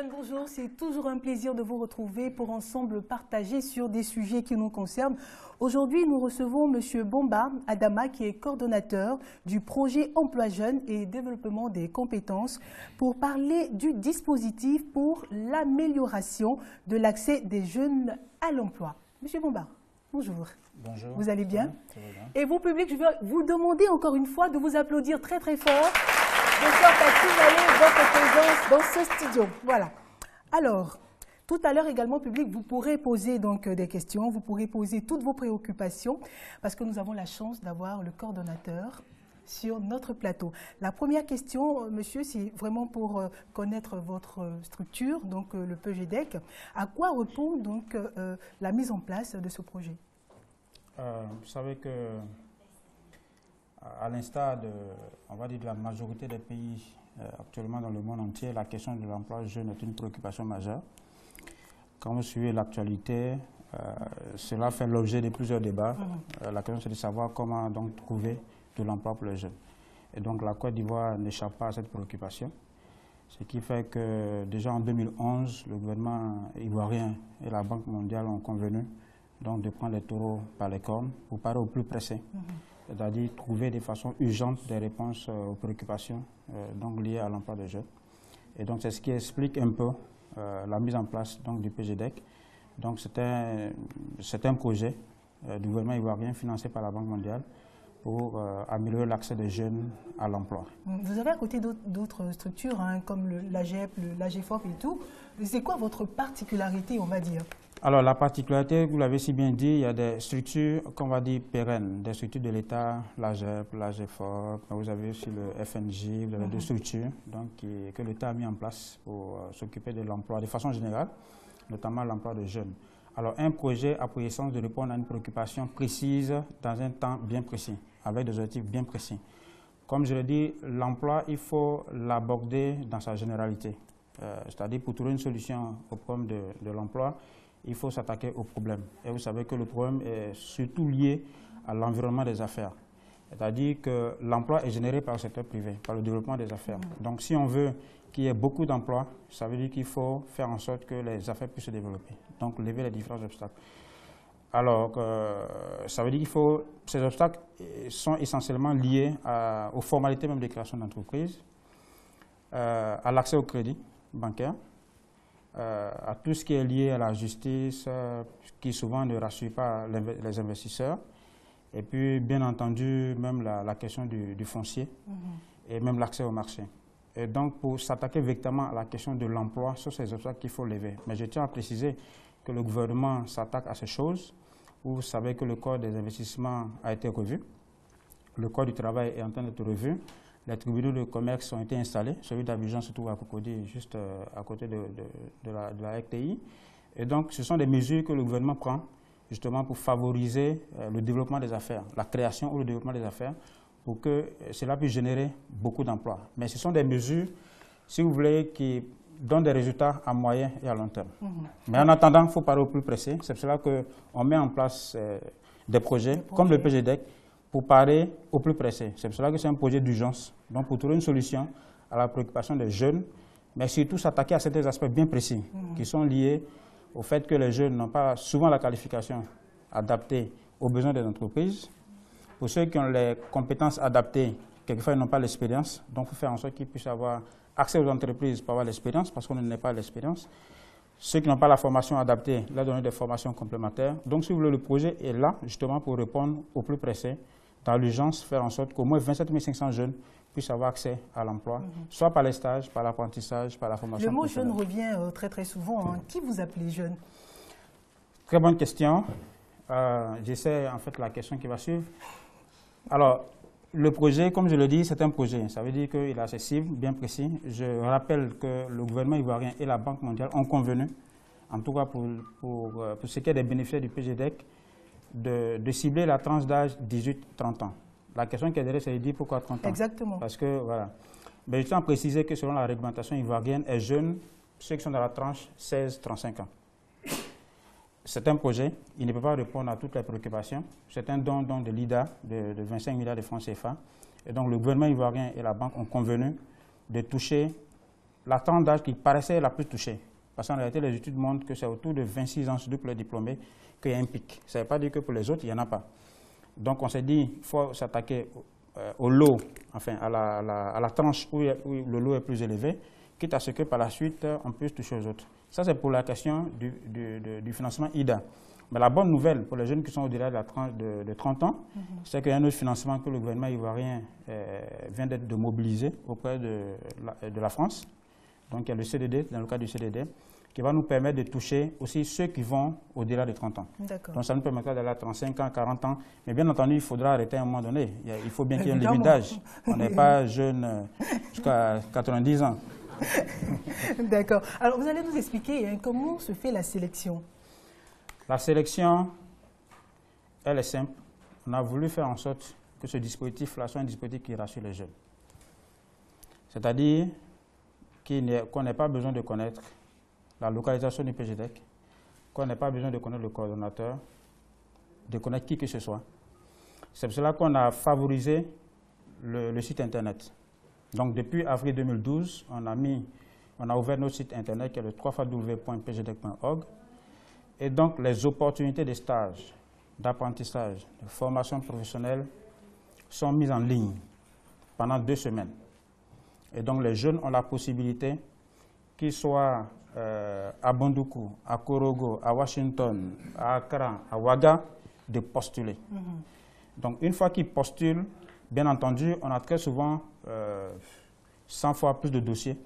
Jeune, bonjour. C'est toujours un plaisir de vous retrouver pour ensemble partager sur des sujets qui nous concernent. Aujourd'hui, nous recevons M. Bomba Adama, qui est coordonnateur du projet Emploi Jeunes et Développement des compétences, pour parler du dispositif pour l'amélioration de l'accès des jeunes à l'emploi. M. Bomba, bonjour. Bonjour. Vous allez bien? Ça va bien. Et vous, public, je vais vous demander encore une fois de vous applaudir très très fort, de sorte à signaler votre présence dans ce studio. Voilà. Alors, tout à l'heure également, public, vous pourrez poser donc des questions, vous pourrez poser toutes vos préoccupations, parce que nous avons la chance d'avoir le coordonnateur sur notre plateau. La première question, monsieur, c'est vraiment pour connaître votre structure, donc le PGDEC. À quoi répond donc la mise en place de ce projet? Vous savez que, à l'instar de, on va dire, de la majorité des pays actuellement dans le monde entier, la question de l'emploi jeune est une préoccupation majeure. Quand vous suivez l'actualité, cela fait l'objet de plusieurs débats. La question, c'est de savoir comment donc trouver de l'emploi pour les jeunes. Et donc la Côte d'Ivoire n'échappe pas à cette préoccupation. Ce qui fait que déjà en 2011, le gouvernement ivoirien et la Banque mondiale ont convenu donc de prendre les taureaux par les cornes pour parler au plus pressé, c'est-à-dire trouver de façon urgente des réponses aux préoccupations donc liées à l'emploi des jeunes. Et donc c'est ce qui explique un peu la mise en place donc, du PGDEC. Donc c'est un projet du gouvernement ivoirien financé par la Banque mondiale pour améliorer l'accès des jeunes à l'emploi. Vous avez à côté d'autres structures hein, comme l'AGEP, l'AGEFOP et tout. C'est quoi votre particularité, on va dire? Alors, la particularité, vous l'avez si bien dit, il y a des structures qu'on va dire pérennes, des structures de l'État, l'AGEP, l'AGEFOP, vous avez aussi le FNJ, vous avez deux structures donc, que l'État a mis en place pour s'occuper de l'emploi de façon générale, notamment l'emploi de jeunes. Alors, un projet a pour essence de répondre à une préoccupation précise dans un temps bien précis, avec des objectifs bien précis. Comme je l'ai dit, l'emploi, il faut l'aborder dans sa généralité. C'est-à-dire pour trouver une solution au problème de l'emploi, il faut s'attaquer au problème. Et vous savez que le problème est surtout lié à l'environnement des affaires. C'est-à-dire que l'emploi est généré par le secteur privé, par le développement des affaires. Donc si on veut qu'il y ait beaucoup d'emplois, ça veut dire qu'il faut faire en sorte que les affaires puissent se développer. Donc lever les différents obstacles. Alors, ça veut dire qu'il faut... Ces obstacles sont essentiellement liés aux formalités même de création d'entreprise, à l'accès au crédit bancaire, à tout ce qui est lié à la justice, qui souvent ne rassure pas les investisseurs, et puis bien entendu même la question du foncier et même l'accès au marché. Et donc pour s'attaquer véritablement à la question de l'emploi, ce sont ces obstacles qu'il faut lever. Mais je tiens à préciser que le gouvernement s'attaque à ces choses. Vous savez que le code des investissements a été revu, le code du travail est en train d'être revu. Les tribunaux de commerce ont été installés, celui d'Abidjan se trouve à Cocody, juste à côté de la RTI. Et donc, ce sont des mesures que le gouvernement prend justement pour favoriser le développement des affaires, la création ou le développement des affaires, pour que cela puisse générer beaucoup d'emplois. Mais ce sont des mesures, si vous voulez, qui donnent des résultats à moyen et à long terme. Mais en attendant, il faut parler au plus pressé. C'est pour cela qu'on met en place des projets comme le PGDEC, pour parer au plus pressé. C'est pour cela que c'est un projet d'urgence, donc pour trouver une solution à la préoccupation des jeunes, mais surtout s'attaquer à certains aspects bien précis qui sont liés au fait que les jeunes n'ont pas souvent la qualification adaptée aux besoins des entreprises. Pour ceux qui ont les compétences adaptées, quelquefois ils n'ont pas l'expérience, donc il faut faire en sorte qu'ils puissent avoir accès aux entreprises pour avoir l'expérience, parce qu'on n'a pas l'expérience. Ceux qui n'ont pas la formation adaptée, leur donner des formations complémentaires. Donc si vous voulez, le projet est là justement pour répondre au plus pressé, dans l'urgence, faire en sorte qu'au moins 27 500 jeunes puissent avoir accès à l'emploi, soit par les stages, par l'apprentissage, par la formation. Le mot jeune revient très très souvent. Qui vous appelez jeune? Très bonne question. J'essaie en fait la question qui va suivre. Alors, le projet, comme je le dis, c'est un projet. Ça veut dire qu'il est accessible, bien précis. Je rappelle que le gouvernement ivoirien et la Banque mondiale ont convenu, en tout cas pour ce qui est des bénéficiaires du PGDEC, de cibler la tranche d'âge 18-30 ans. La question qui est derrière, c'est de dire pourquoi 30 ans. Exactement. Parce que, voilà. Mais je tiens à préciser que selon la réglementation ivoirienne, les jeunes, ceux qui sont dans la tranche 16-35 ans. C'est un projet, il ne peut pas répondre à toutes les préoccupations. C'est un don de l'IDA de 25 milliards de francs CFA. Et donc le gouvernement ivoirien et la banque ont convenu de toucher la tranche d'âge qui paraissait la plus touchée. Parce qu'en réalité, les études montrent que c'est autour de 26 ans, surtout pour les diplômés, qu'il y a un pic. Ça ne veut pas dire que pour les autres, il n'y en a pas. Donc on s'est dit qu'il faut s'attaquer au lot, enfin à la tranche où le lot est plus élevé, quitte à ce que par la suite, on puisse toucher aux autres. Ça, c'est pour la question du financement IDA. Mais la bonne nouvelle pour les jeunes qui sont au-delà de la tranche de 30 ans, c'est qu'il y a un autre financement que le gouvernement ivoirien vient de mobiliser auprès de la France. Donc il y a le CDD, dans le cadre du CDD, qui va nous permettre de toucher aussi ceux qui vont au-delà de 30 ans. Donc ça nous permettra d'aller à 35 ans, 40 ans. Mais bien entendu, il faudra arrêter à un moment donné. Il faut bien qu'il y ait une limite d'âge. On n'est pas jeune jusqu'à 90 ans. D'accord. Alors vous allez nous expliquer comment se fait la sélection? La sélection, elle est simple. On a voulu faire en sorte que ce dispositif-là soit un dispositif qui rassure les jeunes. C'est-à-dire qu'on n'ait pas besoin de connaître la localisation du PGDEC, qu'on n'ait pas besoin de connaître le coordonnateur, de connaître qui que ce soit. C'est pour cela qu'on a favorisé le site Internet. Donc depuis avril 2012, on a ouvert notre site Internet qui est le www.pgdec.org. Et donc les opportunités de stage, d'apprentissage, de formation professionnelle sont mises en ligne pendant 2 semaines. Et donc les jeunes ont la possibilité, qu'ils soient à Bandoukou, à Korogo, à Washington, à Accra, à Ouaga, de postuler. Donc une fois qu'ils postulent, bien entendu, on a très souvent 100 fois plus de dossiers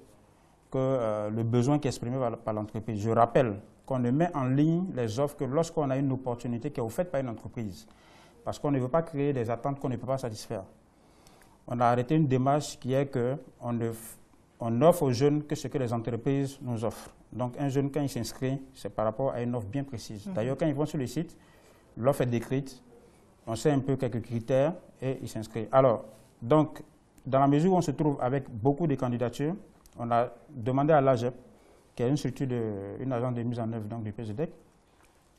que le besoin qui est exprimé par l'entreprise. Je rappelle qu'on ne met en ligne les offres que lorsqu'on a une opportunité qui est offerte par une entreprise. Parce qu'on ne veut pas créer des attentes qu'on ne peut pas satisfaire. On a arrêté une démarche qui est qu'on offre aux jeunes que ce que les entreprises nous offrent. Donc un jeune, quand il s'inscrit, c'est par rapport à une offre bien précise. D'ailleurs, quand ils vont sur le site, l'offre est décrite, on sait un peu quelques critères et ils s'inscrivent. Alors, donc, dans la mesure où on se trouve avec beaucoup de candidatures, on a demandé à l'AGEP, qui est une structure, une agence de mise en œuvre donc, du PGDEC,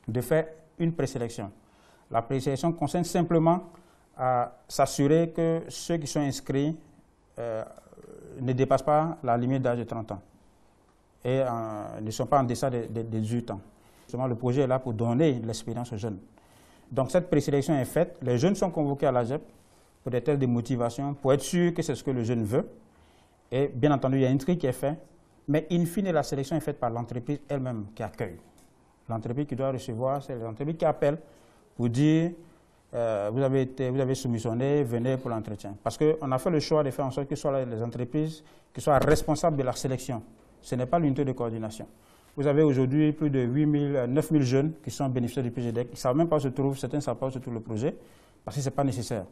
de faire une présélection. La présélection consiste simplement à s'assurer que ceux qui sont inscrits ne dépassent pas la limite d'âge de 30 ans et ne sont pas en deçà de 18 ans. Justement, le projet est là pour donner l'expérience aux jeunes. Donc cette présélection est faite, les jeunes sont convoqués à l'AGEP pour des tests de motivation, pour être sûr que c'est ce que le jeune veut. Et bien entendu, il y a une tri qui est faite, mais in fine, la sélection est faite par l'entreprise elle-même qui accueille. L'entreprise qui doit recevoir, c'est l'entreprise qui appelle pour dire vous avez soumissionné, venez pour l'entretien. Parce qu'on a fait le choix de faire en sorte que ce soit les entreprises qui soient responsables de la sélection. Ce n'est pas l'unité de coordination. Vous avez aujourd'hui plus de 9 000 jeunes qui sont bénéficiaires du PGDEC. Ils ne savent même pas où se trouve, certains ne savent pas où se trouve le projet, parce que ce n'est pas nécessaire.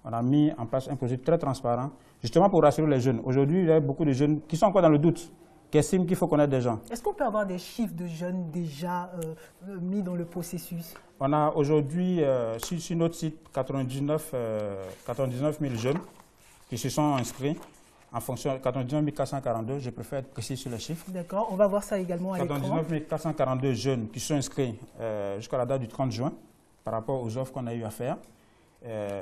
On a mis en place un projet très transparent, justement pour rassurer les jeunes. Aujourd'hui, il y a beaucoup de jeunes qui sont encore dans le doute, qui estiment qu'il faut connaître des gens. Est-ce qu'on peut avoir des chiffres de jeunes déjà mis dans le processus? On a aujourd'hui sur notre site 99 000 jeunes qui se sont inscrits en fonction de 99 442. Je préfère être précis sur les chiffres. D'accord, on va voir ça également à l'écran. 99 442 jeunes qui sont inscrits jusqu'à la date du 30 juin par rapport aux offres qu'on a eu à faire.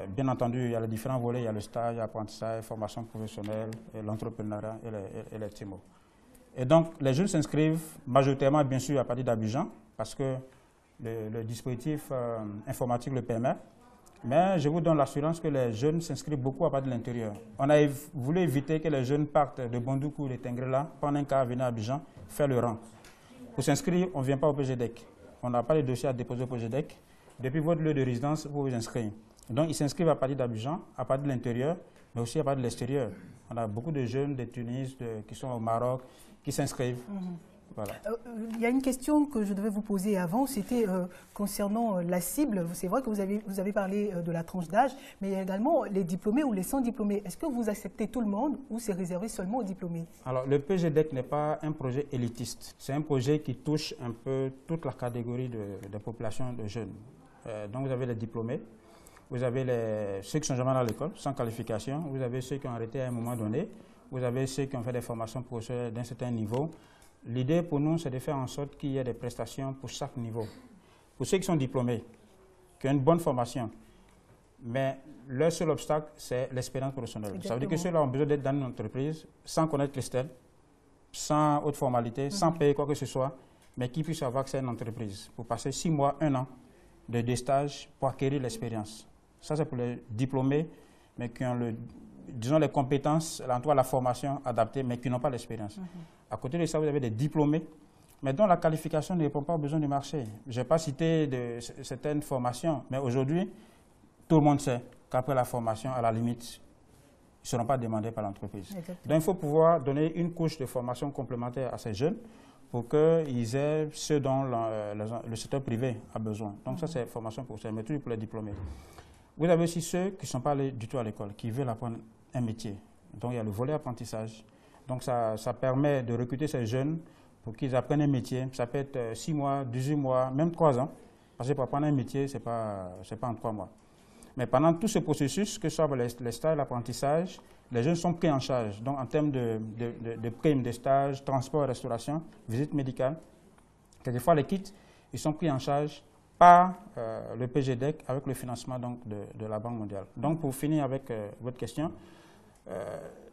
Bien entendu, il y a les différents volets, il y a le stage, l'apprentissage, formation professionnelle, l'entrepreneuriat et les TIMO. Et donc, les jeunes s'inscrivent majoritairement, bien sûr, à partir d'Abidjan, parce que le dispositif informatique le permet. Mais je vous donne l'assurance que les jeunes s'inscrivent beaucoup à partir de l'intérieur. On a voulu éviter que les jeunes partent de Bandoukou, de Tengrela, prendre un car, venir à Abidjan, faire le rang. Pour s'inscrire, on ne vient pas au PGDEC. On n'a pas de dossier à déposer au PGDEC. Depuis votre lieu de résidence, vous vous inscrivez. Donc, ils s'inscrivent à partir d'Abidjan, à partir de l'intérieur, mais aussi à partir de l'extérieur. On a beaucoup de jeunes de Tunis, qui sont au Maroc, qui s'inscrivent. Voilà. Il y a une question que je devais vous poser avant, c'était concernant la cible. C'est vrai que vous avez parlé de la tranche d'âge, mais il y a également les diplômés ou les sans diplômés. Est-ce que vous acceptez tout le monde ou c'est réservé seulement aux diplômés? Alors, le PGDEC n'est pas un projet élitiste. C'est un projet qui touche un peu toute la catégorie de population de jeunes. Donc, vous avez les diplômés, vous avez ceux qui sont jamais dans l'école, sans qualification, vous avez ceux qui ont arrêté à un moment donné, vous avez ceux qui ont fait des formations professionnelles d'un certain niveau. L'idée pour nous, c'est de faire en sorte qu'il y ait des prestations pour chaque niveau. Pour ceux qui sont diplômés, qui ont une bonne formation, mais leur seul obstacle, c'est l'expérience professionnelle. Exactement. Ça veut dire que ceux-là ont besoin d'être dans une entreprise sans connaître Christelle, sans haute formalité, sans payer quoi que ce soit, mais qui puissent avoir accès à une entreprise pour passer 6 mois, 1 an de stage pour acquérir l'expérience. Ça, c'est pour les diplômés, mais qui ont disons les compétences, en tout cas la formation adaptée, mais qui n'ont pas l'expérience. À côté de ça, vous avez des diplômés, mais dont la qualification ne répond pas aux besoins du marché. Je n'ai pas cité certaines formations, mais aujourd'hui, tout le monde sait qu'après la formation, à la limite, ils ne seront pas demandés par l'entreprise. Donc, il faut pouvoir donner une couche de formation complémentaire à ces jeunes pour qu'ils aient ce dont le secteur privé a besoin. Donc, ça, c'est formation professionnelle, mais toujours pour les diplômés. Vous avez aussi ceux qui ne sont pas allés du tout à l'école, qui veulent apprendre un métier. Donc, il y a le volet apprentissage. Donc, ça permet de recruter ces jeunes pour qu'ils apprennent un métier. Ça peut être 6 mois, 18 mois, même 3 ans. Parce que pour apprendre un métier, ce n'est pas en 3 mois. Mais pendant tout ce processus, que ce soit les stages, l'apprentissage, les jeunes sont pris en charge. Donc, en termes de primes, de stages, transport, restauration, visite médicale, quelquefois les kits, ils sont pris en charge par le PGDEC avec le financement donc, de la Banque mondiale. Donc, pour finir avec votre question,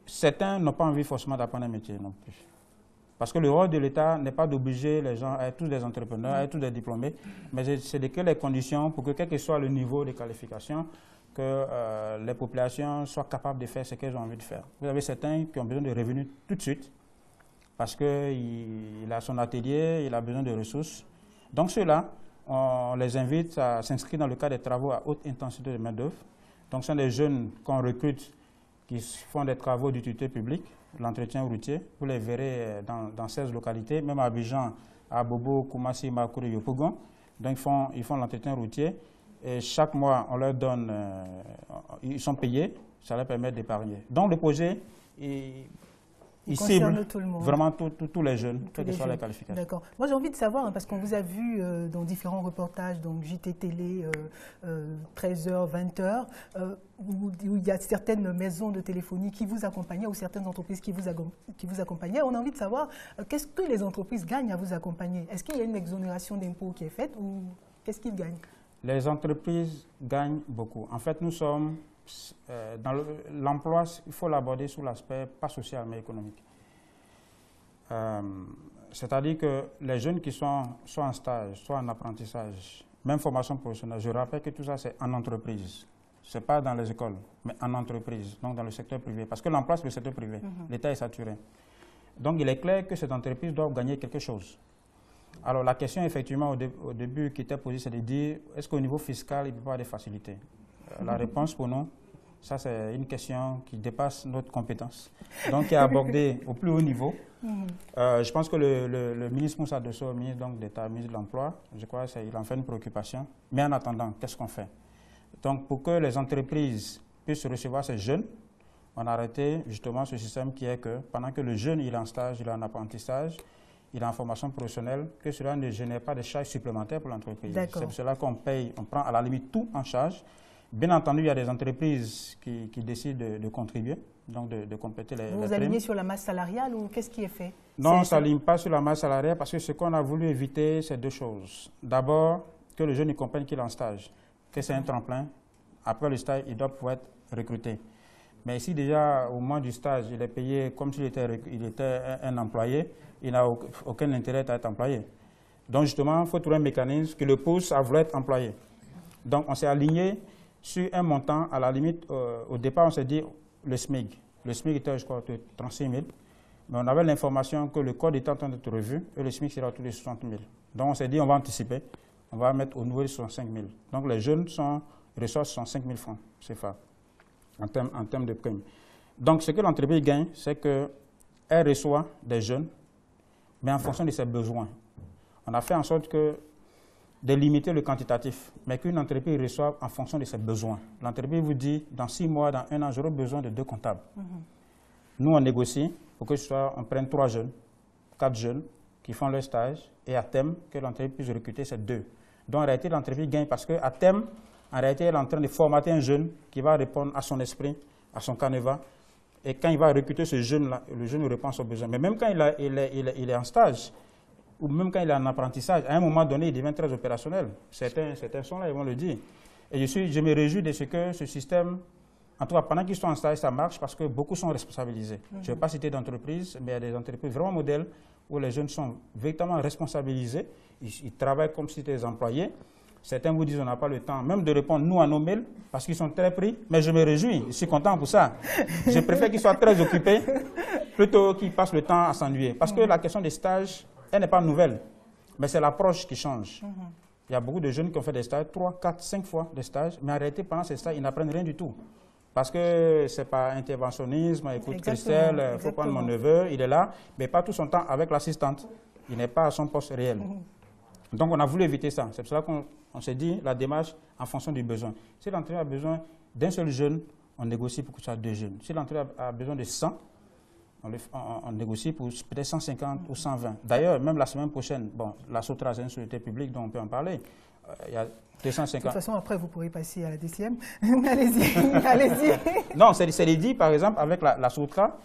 certains n'ont pas envie forcément d'apprendre un métier non plus. Parce que le rôle de l'État n'est pas d'obliger les gens à être tous des entrepreneurs, à être tous des diplômés, mais c'est de créer les conditions pour que, quel que soit le niveau de qualification, que les populations soient capables de faire ce qu'elles ont envie de faire. Vous avez certains qui ont besoin de revenus tout de suite, parce qu'il a son atelier, il a besoin de ressources. Donc ceux-là, on les invite à s'inscrire dans le cadre des travaux à haute intensité de main-d'œuvre. Donc ce sont des jeunes qu'on recrute qui font des travaux d'utilité publique, l'entretien routier. Vous les verrez dans 16 localités, même à Abidjan, à Bobo, Koumassi, Makourou et Yopougon. Donc ils font l'entretien routier et chaque mois on leur donne, ils sont payés, ça leur permet d'épargner. Donc le projet, il cible vraiment tous les jeunes, quelles que soient les qualifications. D'accord. Moi, j'ai envie de savoir, parce qu'on vous a vu dans différents reportages, donc JT Télé, 13h, 20h, où il y a certaines maisons de téléphonie qui vous accompagnaient ou certaines entreprises qui vous accompagnaient. On a envie de savoir, qu'est-ce que les entreprises gagnent à vous accompagner? Est-ce qu'il y a une exonération d'impôts qui est faite ou qu'est-ce qu'ils gagnent? Les entreprises gagnent beaucoup. En fait, nous sommes... dans l'emploi, il faut l'aborder sous l'aspect pas social mais économique. C'est-à-dire que les jeunes qui sont soit en stage, soit en apprentissage, même formation professionnelle, je rappelle que tout ça c'est en entreprise. Ce n'est pas dans les écoles, mais en entreprise, donc dans le secteur privé. Parce que l'emploi c'est le secteur privé, l'État est saturé. Donc il est clair que cette entreprise doit gagner quelque chose. Alors la question effectivement au début qui était posée, c'est de dire, est-ce qu'au niveau fiscal il peut y avoir des facilités? La réponse pour nous, ça c'est une question qui dépasse notre compétence, donc qui est abordée au plus haut niveau. Je pense que le ministre Moussa Dosso, ministre d'État, ministre de l'Emploi, je crois qu'il en fait une préoccupation. Mais en attendant, qu'est-ce qu'on fait? Donc pour que les entreprises puissent recevoir ces jeunes, on a arrêté justement ce système qui est que pendant que le jeune il est en stage, il est en apprentissage, il est en formation professionnelle, que cela ne génère pas de charges supplémentaires pour l'entreprise. C'est pour cela qu'on paye, on prend à la limite tout en charge. Bien entendu, il y a des entreprises qui décident de contribuer, donc de compléter les Vous alignez sur la masse salariale ou qu'est-ce qui est fait? Non, on ne s'aligne pas sur la masse salariale parce que ce qu'on a voulu éviter, c'est deux choses. D'abord, que le jeune il comprenne qu'il est en stage, que c'est un tremplin. Après le stage, il doit pouvoir être recruté. Mais si déjà, au moment du stage, il est payé comme s'il était un employé, il n'a aucun intérêt à être employé. Donc justement, il faut trouver un mécanisme qui le pousse à vouloir être employé. Donc on s'est aligné sur un montant, à la limite, au départ, on s'est dit le SMIC. Le SMIC était, je crois, de 36 000. Mais on avait l'information que le code était en train d'être revu et le SMIC sera tous les 60 000. Donc on s'est dit, on va anticiper, on va mettre au nouveau 65 000. Donc les jeunes reçoivent 65 000 francs, c'est ça, en termes de primes. Donc ce que l'entreprise gagne, c'est qu'elle reçoit des jeunes, mais en fonction de ses besoins. On a fait en sorte de limiter le quantitatif, mais qu'une entreprise reçoive en fonction de ses besoins. L'entreprise vous dit, dans 6 mois, dans 1 an, j'aurai besoin de 2 comptables. Nous, on négocie pour que on prenne 3 jeunes, 4 jeunes qui font leur stage, et à terme, que l'entreprise puisse recruter ces 2. Donc, en réalité, l'entreprise gagne parce qu'à terme, en réalité, elle est en train de formater un jeune qui va répondre à son esprit, à son canevas. Et quand il va recruter ce jeune-là, le jeune répond à son besoin. Mais même quand il est en stage, ou même quand il est en apprentissage, à un moment donné, il devient très opérationnel. Certains sont là, ils vont le dire. Et je me réjouis de ce que ce système En tout cas, pendant qu'ils sont en stage, ça marche parce que beaucoup sont responsabilisés. Je ne vais pas citer d'entreprises, mais il y a des entreprises vraiment modèles où les jeunes sont véritablement responsabilisés. Ils travaillent comme si c'était des employés. Certains vous disent qu'on n'a pas le temps même de répondre nous à nos mails parce qu'ils sont très pris. Mais je me réjouis, je suis content pour ça. Je préfère qu'ils soient très occupés plutôt qu'ils passent le temps à s'ennuyer. Parce que la question des stages, elle n'est pas nouvelle. Mais c'est l'approche qui change. Il y a beaucoup de jeunes qui ont fait des stages, 3, 4, 5 fois des stages. Mais en réalité, pendant ces stages, ils n'apprennent rien du tout. Parce que ce n'est pas interventionnisme. Écoute, Christelle, il faut prendre mon neveu, il est là. Mais pas tout son temps avec l'assistante. Il n'est pas à son poste réel. Donc, on a voulu éviter ça. C'est pour cela qu'on s'est dit la démarche en fonction du besoin. Si l'entreprise a besoin d'un seul jeune, on négocie pour que ce soit 2 jeunes. Si l'entreprise a besoin de 100, on négocie pour peut-être 150 ou 120. D'ailleurs, même la semaine prochaine, bon, la Sotra, c'est une société publique dont on peut en parler. Il y a 250. De toute façon, après, vous pourrez passer à la DCM. Allez-y, allez-y. Non, c'est dit, par exemple, avec la Sotra,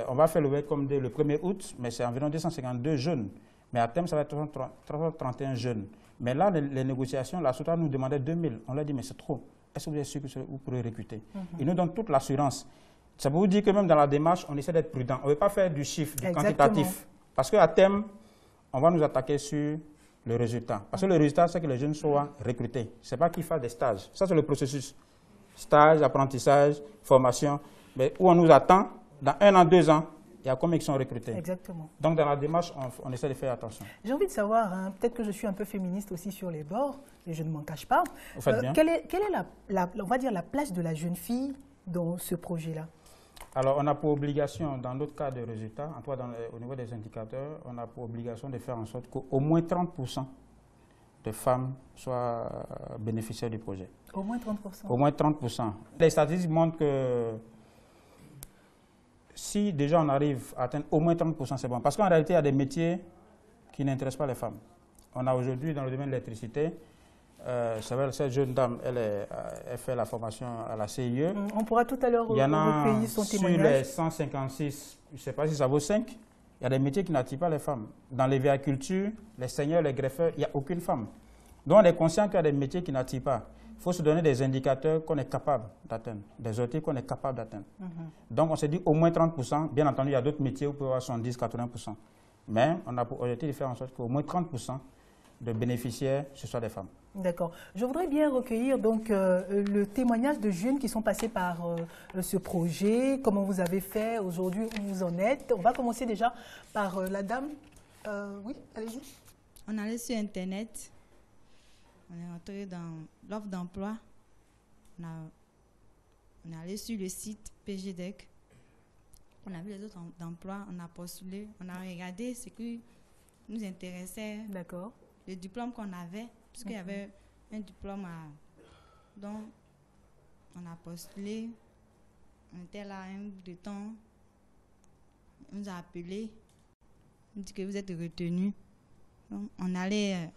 on va faire le welcome day le 1er août, mais c'est environ 252 jeunes. Mais à terme, ça va être 331 jeunes. Mais là, les négociations, la Sotra nous demandait 2000. On leur a dit, mais c'est trop. Est-ce que vous êtes sûr que vous pourrez recruter? Ils nous donnent toute l'assurance. Ça veut vous dire que même dans la démarche, on essaie d'être prudent. On ne veut pas faire du chiffre, du quantitatif. Parce qu'à terme, on va nous attaquer sur le résultat. Parce que le résultat, c'est que les jeunes soient recrutés. Ce n'est pas qu'ils fassent des stages. Ça, c'est le processus. Stage, apprentissage, formation. Mais où on nous attend, dans 1 an, 2 ans, il y a combien qui sont recrutés. Exactement. Donc, dans la démarche, on essaie de faire attention. J'ai envie de savoir, hein, peut-être que je suis un peu féministe aussi sur les bords, et je ne m'en cache pas. Vous faites bien. Quelle est on va dire, la place de la jeune fille dans ce projet-là? Alors, on a pour obligation, dans notre cas de résultats, en tout cas au niveau des indicateurs, on a pour obligation de faire en sorte qu'au moins 30% de femmes soient bénéficiaires du projet. Au moins 30%? Au moins 30%. Les statistiques montrent que si déjà on arrive à atteindre au moins 30%, c'est bon. Parce qu'en réalité, il y a des métiers qui n'intéressent pas les femmes. On a aujourd'hui, dans le domaine de l'électricité, cette jeune dame, elle fait la formation à la CIE. On pourra tout à l'heure recueillir son témoignage. Sur les 156, je ne sais pas si ça vaut 5, il y a des métiers qui n'attirent pas les femmes. Dans les véhicultures, les seigneurs, les greffeurs, il n'y a aucune femme. Donc on est conscient qu'il y a des métiers qui n'attirent pas. Il faut se donner des indicateurs qu'on est capable d'atteindre, des outils qu'on est capable d'atteindre. Donc on s'est dit au moins 30%. Bien entendu, il y a d'autres métiers où on peut avoir 70-80%. Mais on a pour objectif de faire en sorte qu'au moins 30% de bénéficiaires, ce soit des femmes. D'accord. Je voudrais bien recueillir donc le témoignage de jeunes qui sont passés par ce projet, comment vous avez fait aujourd'hui, où vous en êtes. On va commencer déjà par la dame. Oui, allez-y. On allait sur Internet, on est rentré dans l'offre d'emploi, on est allé sur le site PGDEC, on a vu les autres d'emploi, on a postulé, on a regardé ce qui nous intéressait. D'accord. Le diplôme qu'on avait, puisqu'il y avait un diplôme dont on a postulé, on était là un bout de temps, on nous a appelés, on dit que vous êtes retenus. Donc, on allait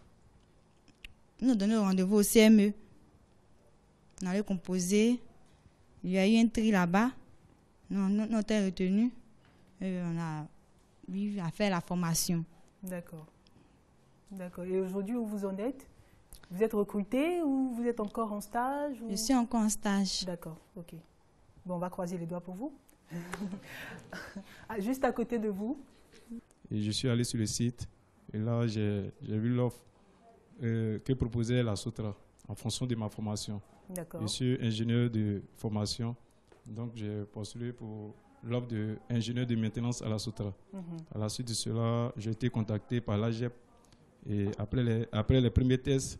nous donner rendez-vous au CME. On allait composer, il y a eu un tri là-bas, nous était retenus, et on a eu à faire la formation. D'accord. D'accord. Et aujourd'hui, où vous en êtes? Vous êtes recruté ou vous êtes encore en stage ou... Je suis encore en stage. D'accord, ok. Bon, on va croiser les doigts pour vous. Juste à côté de vous. Et je suis allé sur le site et là, j'ai vu l'offre que proposait la Sotra en fonction de ma formation. D'accord. Je suis ingénieur de formation, donc j'ai postulé pour l'offre d'ingénieur de maintenance à la Sotra. À la suite de cela, j'ai été contacté par l'AGEP. Et après les premiers tests,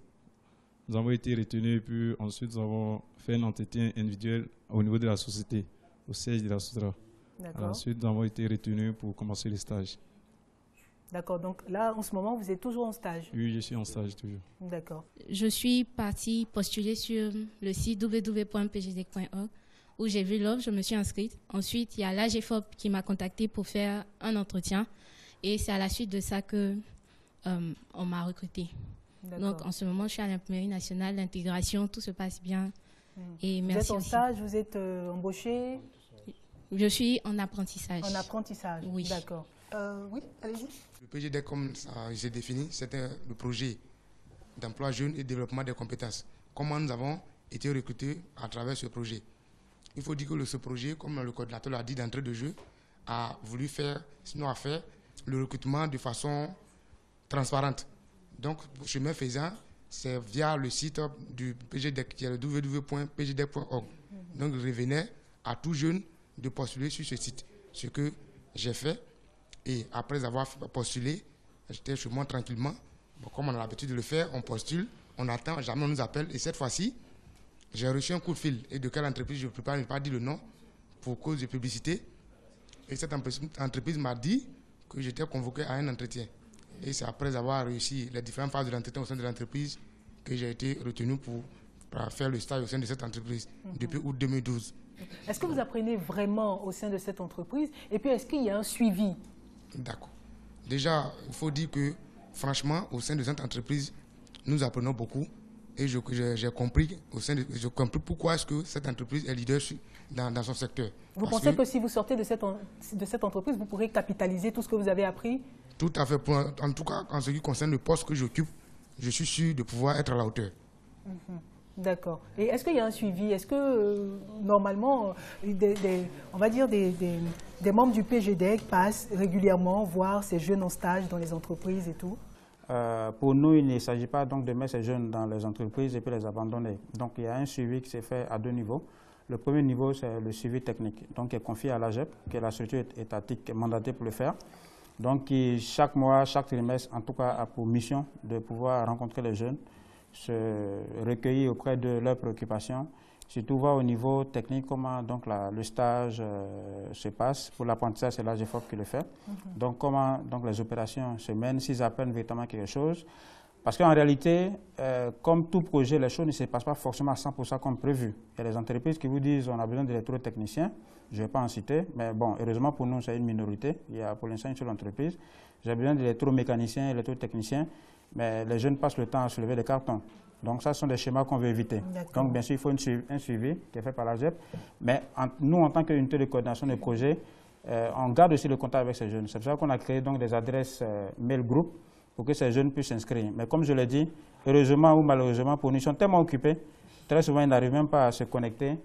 nous avons été retenus et puis ensuite nous avons fait un entretien individuel au niveau de la société, au siège de la Sotra. À la suite, nous avons été retenus pour commencer les stages. D'accord, donc là, en ce moment, vous êtes toujours en stage? Oui, je suis en stage toujours. D'accord. Je suis partie postuler sur le site www.pgdec.org où j'ai vu l'offre, je me suis inscrite. Ensuite, il y a l'AGFOP qui m'a contactée pour faire un entretien et c'est à la suite de ça que on m'a recrutée. Donc, en ce moment, je suis à l'Imprimerie nationale, l'intégration, tout se passe bien. Et merci. Vous êtes en stage, vous êtes embauché? Je suis en apprentissage. En apprentissage, oui. D'accord. Oui, allez-y. Le PGDEC, comme j'ai défini, c'était le projet d'emploi jeune et développement des compétences. Comment nous avons été recrutés à travers ce projet. il faut dire que ce projet, comme le coordinateur l'a dit d'entrée de jeu, a voulu faire, sinon a fait le recrutement de façon transparente. Donc, chemin faisant, c'est via le site du PGDEC, qui est le www.pgdec.org. Donc, il revenait à tout jeune de postuler sur ce site. Ce que j'ai fait, et après avoir postulé, j'étais chez moi tranquillement. Bon, comme on a l'habitude de le faire, on postule, on attend, jamais on nous appelle. Et cette fois-ci, j'ai reçu un coup de fil. Et de quelle entreprise, je ne peux pas dire le nom, pour cause de publicité. Et cette entreprise m'a dit que j'étais convoqué à un entretien. Et c'est après avoir réussi les différentes phases de l'entretien au sein de l'entreprise que j'ai été retenu pour faire le stage au sein de cette entreprise depuis août 2012. Est-ce que vous apprenez vraiment au sein de cette entreprise? Et puis, est-ce qu'il y a un suivi? D'accord. Déjà, il faut dire que, franchement, au sein de cette entreprise, nous apprenons beaucoup. Et j'ai compris, pourquoi est-ce que cette entreprise est leader dans son secteur. Vous pensez que si vous sortez de cette entreprise, vous pourrez capitaliser tout ce que vous avez appris? Tout à fait. En tout cas, en ce qui concerne le poste que j'occupe, je suis sûr de pouvoir être à la hauteur. D'accord. Et est-ce qu'il y a un suivi? Est-ce que, normalement, on va dire des membres du PGDEC passent régulièrement voir ces jeunes en stage dans les entreprises et tout? Pour nous, il ne s'agit pas donc de mettre ces jeunes dans les entreprises et puis les abandonner. Donc, il y a un suivi qui s'est fait à 2 niveaux. Le premier niveau, c'est le suivi technique, donc qui est confié à l'AGEP, qui est la structure étatique mandatée pour le faire. Donc, qui, chaque mois, chaque trimestre, en tout cas, a pour mission de pouvoir rencontrer les jeunes, se recueillir auprès de leurs préoccupations, surtout voir au niveau technique comment donc, le stage se passe. Pour l'apprentissage, c'est l'AGEFOP qui le fait. Donc, comment donc, les opérations se mènent, s'ils apprennent véritablement quelque chose. Parce qu'en réalité, comme tout projet, les choses ne se passent pas forcément à 100% comme prévu. Il y a des entreprises qui vous disent on a besoin d'électrotechniciens. Je ne vais pas en citer, mais bon, heureusement pour nous, c'est une minorité. Il y a pour l'instant une seule entreprise. J'ai besoin d'électromécaniciens, électrotechniciens, mais les jeunes passent le temps à soulever des cartons. Donc, ça, ce sont des schémas qu'on veut éviter. Donc, bien sûr, il faut un suivi qui est fait par l'AGEP. Mais nous, en tant qu'unité de coordination de projet, on garde aussi le contact avec ces jeunes. C'est pour ça qu'on a créé donc, des adresses mail group pour que ces jeunes puissent s'inscrire. Mais comme je l'ai dit, heureusement ou malheureusement, pour nous, ils sont tellement occupés, très souvent, ils n'arrivent même pas à se connecter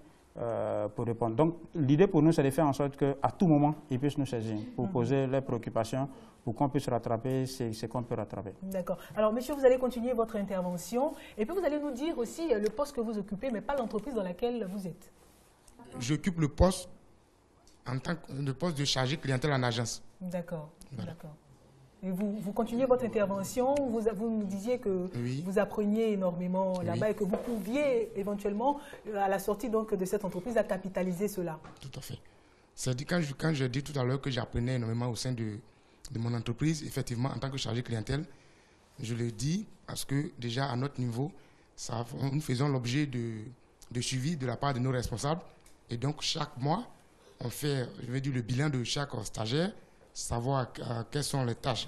pour répondre. Donc, l'idée pour nous, c'est de faire en sorte qu'à tout moment, ils puissent nous saisir pour poser leurs préoccupations, pour qu'on puisse rattraper ce qu'on peut rattraper. D'accord. Alors, monsieur, vous allez continuer votre intervention et puis vous allez nous dire aussi le poste que vous occupez, mais pas l'entreprise dans laquelle vous êtes. J'occupe le poste en tant que poste de chargé clientèle en agence. D'accord, d'accord. Et vous continuez votre intervention, vous nous disiez que vous appreniez énormément là-bas et que vous pouviez éventuellement, à la sortie donc, de cette entreprise, à capitaliser cela. Tout à fait. C'est-à-dire quand je dis tout à l'heure que j'apprenais énormément au sein de mon entreprise, effectivement, en tant que chargé clientèle, je le dis parce que déjà à notre niveau, nous faisons l'objet de suivi de la part de nos responsables. Et donc chaque mois, on fait, je vais dire, le bilan de chaque stagiaire, savoir quelles sont les tâches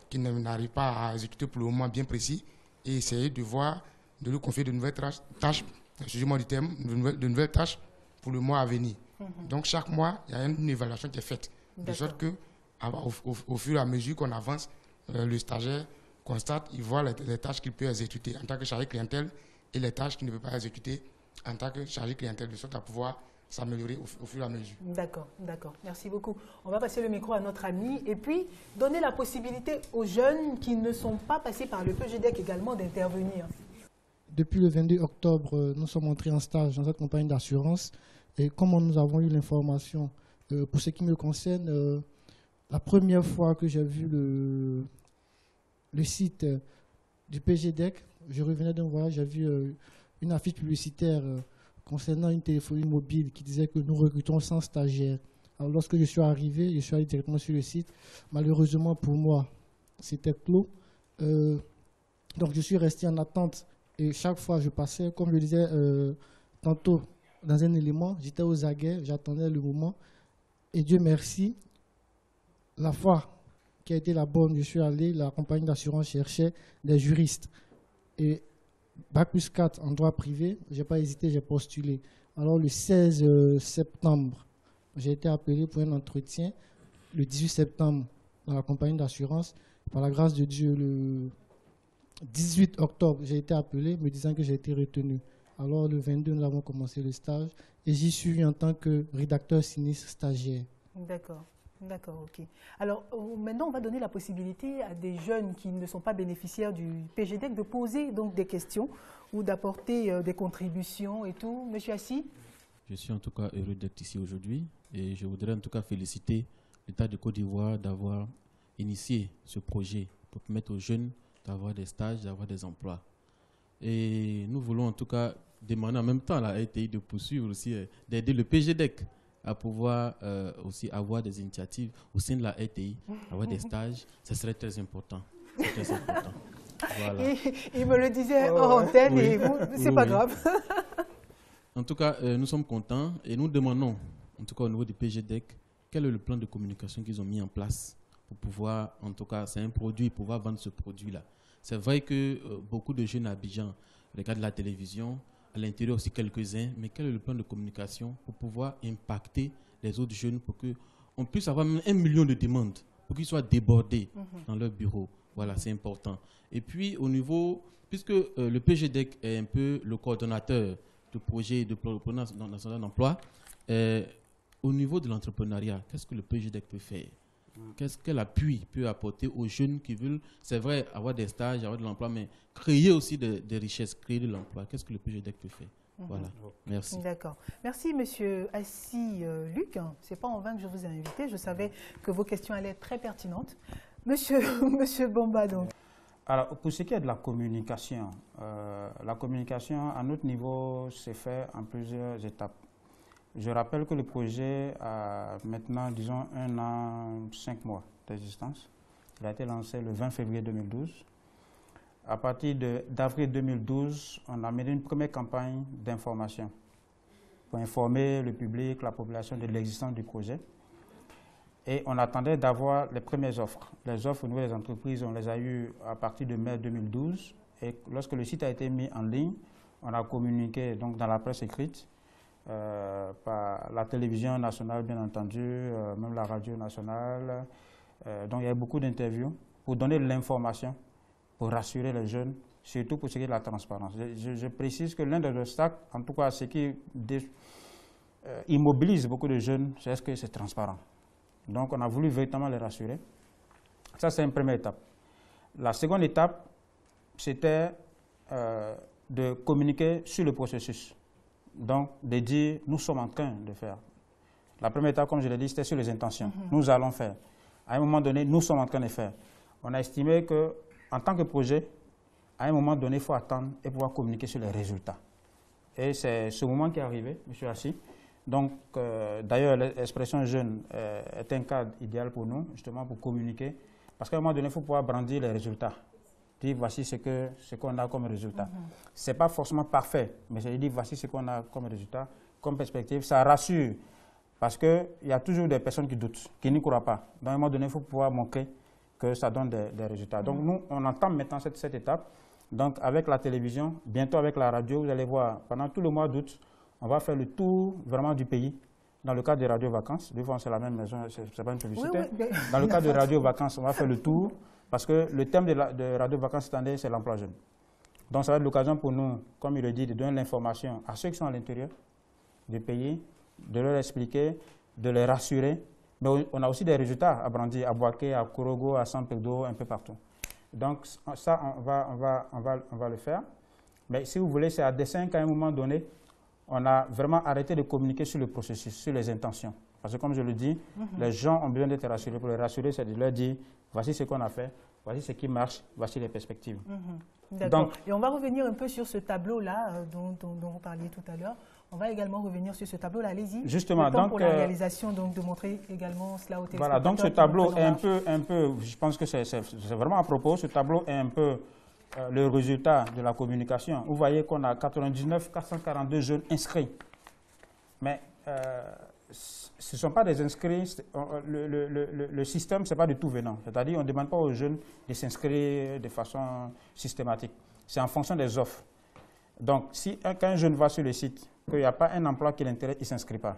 qu'il n'arrive pas à exécuter pour le moment bien précis et essayer de voir, de lui confier de nouvelles tâches, excusez-moi du terme, de nouvelles tâches pour le mois à venir. Donc chaque mois, il y a une évaluation qui est faite, de sorte que au fur et à mesure qu'on avance, le stagiaire constate, il voit les tâches qu'il peut exécuter en tant que chargé clientèle et les tâches qu'il ne peut pas exécuter en tant que chargé clientèle, de sorte à pouvoir s'améliorer au fur et à mesure. D'accord, d'accord. Merci beaucoup. On va passer le micro à notre ami et puis donner la possibilité aux jeunes qui ne sont pas passés par le PGDEC également d'intervenir. Depuis le 22 octobre, nous sommes entrés en stage dans cette compagnie d'assurance et comme nous avons eu l'information, pour ce qui me concerne, la première fois que j'ai vu le site du PGDEC, je revenais d'un voyage, j'ai vu une affiche publicitaire concernant une téléphonie mobile qui disait que nous recrutons 100 stagiaires. Alors lorsque je suis allé directement sur le site. Malheureusement pour moi, c'était clos. Donc je suis resté en attente et chaque fois je passais, comme je le disais tantôt, dans un élément, j'étais aux aguets, j'attendais le moment. Et Dieu merci, la fois qui a été la bonne, je suis allé, la compagnie d'assurance cherchait des juristes. Et Bac plus 4 en droit privé, je n'ai pas hésité, j'ai postulé. Alors le 16 septembre, j'ai été appelé pour un entretien. Le 18 septembre, dans la compagnie d'assurance, par la grâce de Dieu, le 18 octobre, j'ai été appelé me disant que j'ai été retenu. Alors le 22, nous avons commencé le stage et j'y suis en tant que rédacteur sinistre stagiaire. D'accord. D'accord, ok. Alors maintenant, on va donner la possibilité à des jeunes qui ne sont pas bénéficiaires du PGDEC de poser donc des questions ou d'apporter des contributions et tout. Monsieur Assi? Je suis en tout cas heureux d'être ici aujourd'hui et je voudrais en tout cas féliciter l'État de Côte d'Ivoire d'avoir initié ce projet pour permettre aux jeunes d'avoir des stages, d'avoir des emplois. Et nous voulons en tout cas demander en même temps à la RTI de poursuivre aussi, d'aider le PGDEC à pouvoir aussi avoir des initiatives au sein de la RTI, avoir des stages, ce serait très important. Très important. Voilà. Il me le disait hors antenne, oui. Et vous, c'est pas grave. En tout cas, nous sommes contents et nous demandons, en tout cas au niveau du PGDEC, quel est le plan de communication qu'ils ont mis en place pour pouvoir, en tout cas, c'est un produit, pouvoir vendre ce produit-là. C'est vrai que beaucoup de jeunes à Abidjan regardent la télévision, à l'intérieur aussi quelques-uns, mais quel est le plan de communication pour pouvoir impacter les autres jeunes pour qu'on puisse avoir 1 million de demandes, pour qu'ils soient débordés dans leur bureau. Voilà, c'est important. Et puis, au niveau, puisque le PGDEC est un peu le coordonnateur du projet de plan national d'emploi, au niveau de l'entrepreneuriat, qu'est-ce que le PGDEC peut faire? Quel appui peut apporter aux jeunes qui veulent, c'est vrai, avoir des stages, avoir de l'emploi, mais créer aussi des richesses, créer de l'emploi? Qu'est-ce que le PGDEC peut faire? Voilà, merci. D'accord. Merci, monsieur Assi Luc. Ce n'est pas en vain que je vous ai invité. Je savais que vos questions allaient être très pertinentes. Monsieur Bomba, donc. Alors, pour ce qui est de la communication à notre niveau s'est fait en plusieurs étapes. Je rappelle que le projet a maintenant, disons, 1 an, 5 mois d'existence. Il a été lancé le 20 février 2012. À partir d'avril 2012, on a mené une première campagne d'information pour informer le public, la population de l'existence du projet. Et on attendait d'avoir les premières offres. Les offres au niveau des entreprises, on les a eues à partir de mai 2012. Et lorsque le site a été mis en ligne, on a communiqué donc, dans la presse écrite, par la télévision nationale, bien entendu, même la radio nationale. Donc, il y a eu beaucoup d'interviews pour donner de l'information, pour rassurer les jeunes, surtout pour ce qui est de la transparence. Je précise que l'un des obstacles, en tout cas ce qui immobilise beaucoup de jeunes, c'est que c'est transparent. Donc, on a voulu véritablement les rassurer. Ça, c'est une première étape. La seconde étape, c'était de communiquer sur le processus. Donc, de dire, nous sommes en train de faire. La première étape, comme je l'ai dit, c'était sur les intentions. Nous allons faire. À un moment donné, nous sommes en train de faire. On a estimé qu'en tant que projet, à un moment donné, il faut attendre et pouvoir communiquer sur les résultats. Et c'est ce moment qui est arrivé, M. Assi. Donc, d'ailleurs, l'expression jeune est un cadre idéal pour nous, justement, pour communiquer. Parce qu'à un moment donné, il faut pouvoir brandir les résultats. Dire voici ce qu'on a comme résultat. Ce n'est pas forcément parfait, mais je dis voici ce qu'on a comme résultat, comme perspective. Ça rassure, parce qu'il y a toujours des personnes qui doutent, qui n'y croient pas. Donc, à un moment donné, il faut pouvoir montrer que ça donne des résultats. Donc, nous, on entame maintenant cette étape. Donc, avec la télévision, bientôt avec la radio, vous allez voir, pendant tout le mois d'août, on va faire le tour vraiment du pays. Dans le cadre des radio-vacances, des fois c'est la même maison, ce n'est pas une publicité. Oui, mais... Dans le cadre des radio-vacances, on va faire le tour, parce que le thème de radio-vacances cette année, c'est l'emploi jeune. Donc ça va être l'occasion pour nous, comme il le dit, de donner l'information à ceux qui sont à l'intérieur du pays, de leur expliquer, de les rassurer. Mais on a aussi des résultats à brandir, à Boaké, à Korogo, à San Pedro, un peu partout. Donc ça, on va le faire. Mais si vous voulez, c'est à dessein qu'à un moment donné, on a vraiment arrêté de communiquer sur le processus, sur les intentions. Parce que comme je le dis, les gens ont besoin d'être rassurés. Pour les rassurer, c'est de leur dire, voici ce qu'on a fait, voici ce qui marche, voici les perspectives. D'accord. Et on va revenir un peu sur ce tableau-là dont vous parliez tout à l'heure. On va également revenir sur ce tableau-là. Allez-y. Justement. Donc, pour la réalisation, donc, de montrer également cela au téléspectateur. Voilà, donc ce tableau est un peu, je pense que c'est vraiment à propos, ce tableau est un peu le résultat de la communication. Vous voyez qu'on a 99 442 jeunes inscrits. Mais ce ne sont pas des inscrits, le système, ce n'est pas du tout venant. C'est-à-dire, on ne demande pas aux jeunes de s'inscrire de façon systématique. C'est en fonction des offres. Donc, si quand un jeune va sur le site, qu'il n'y a pas un emploi qui l'intéresse, il ne s'inscrit pas.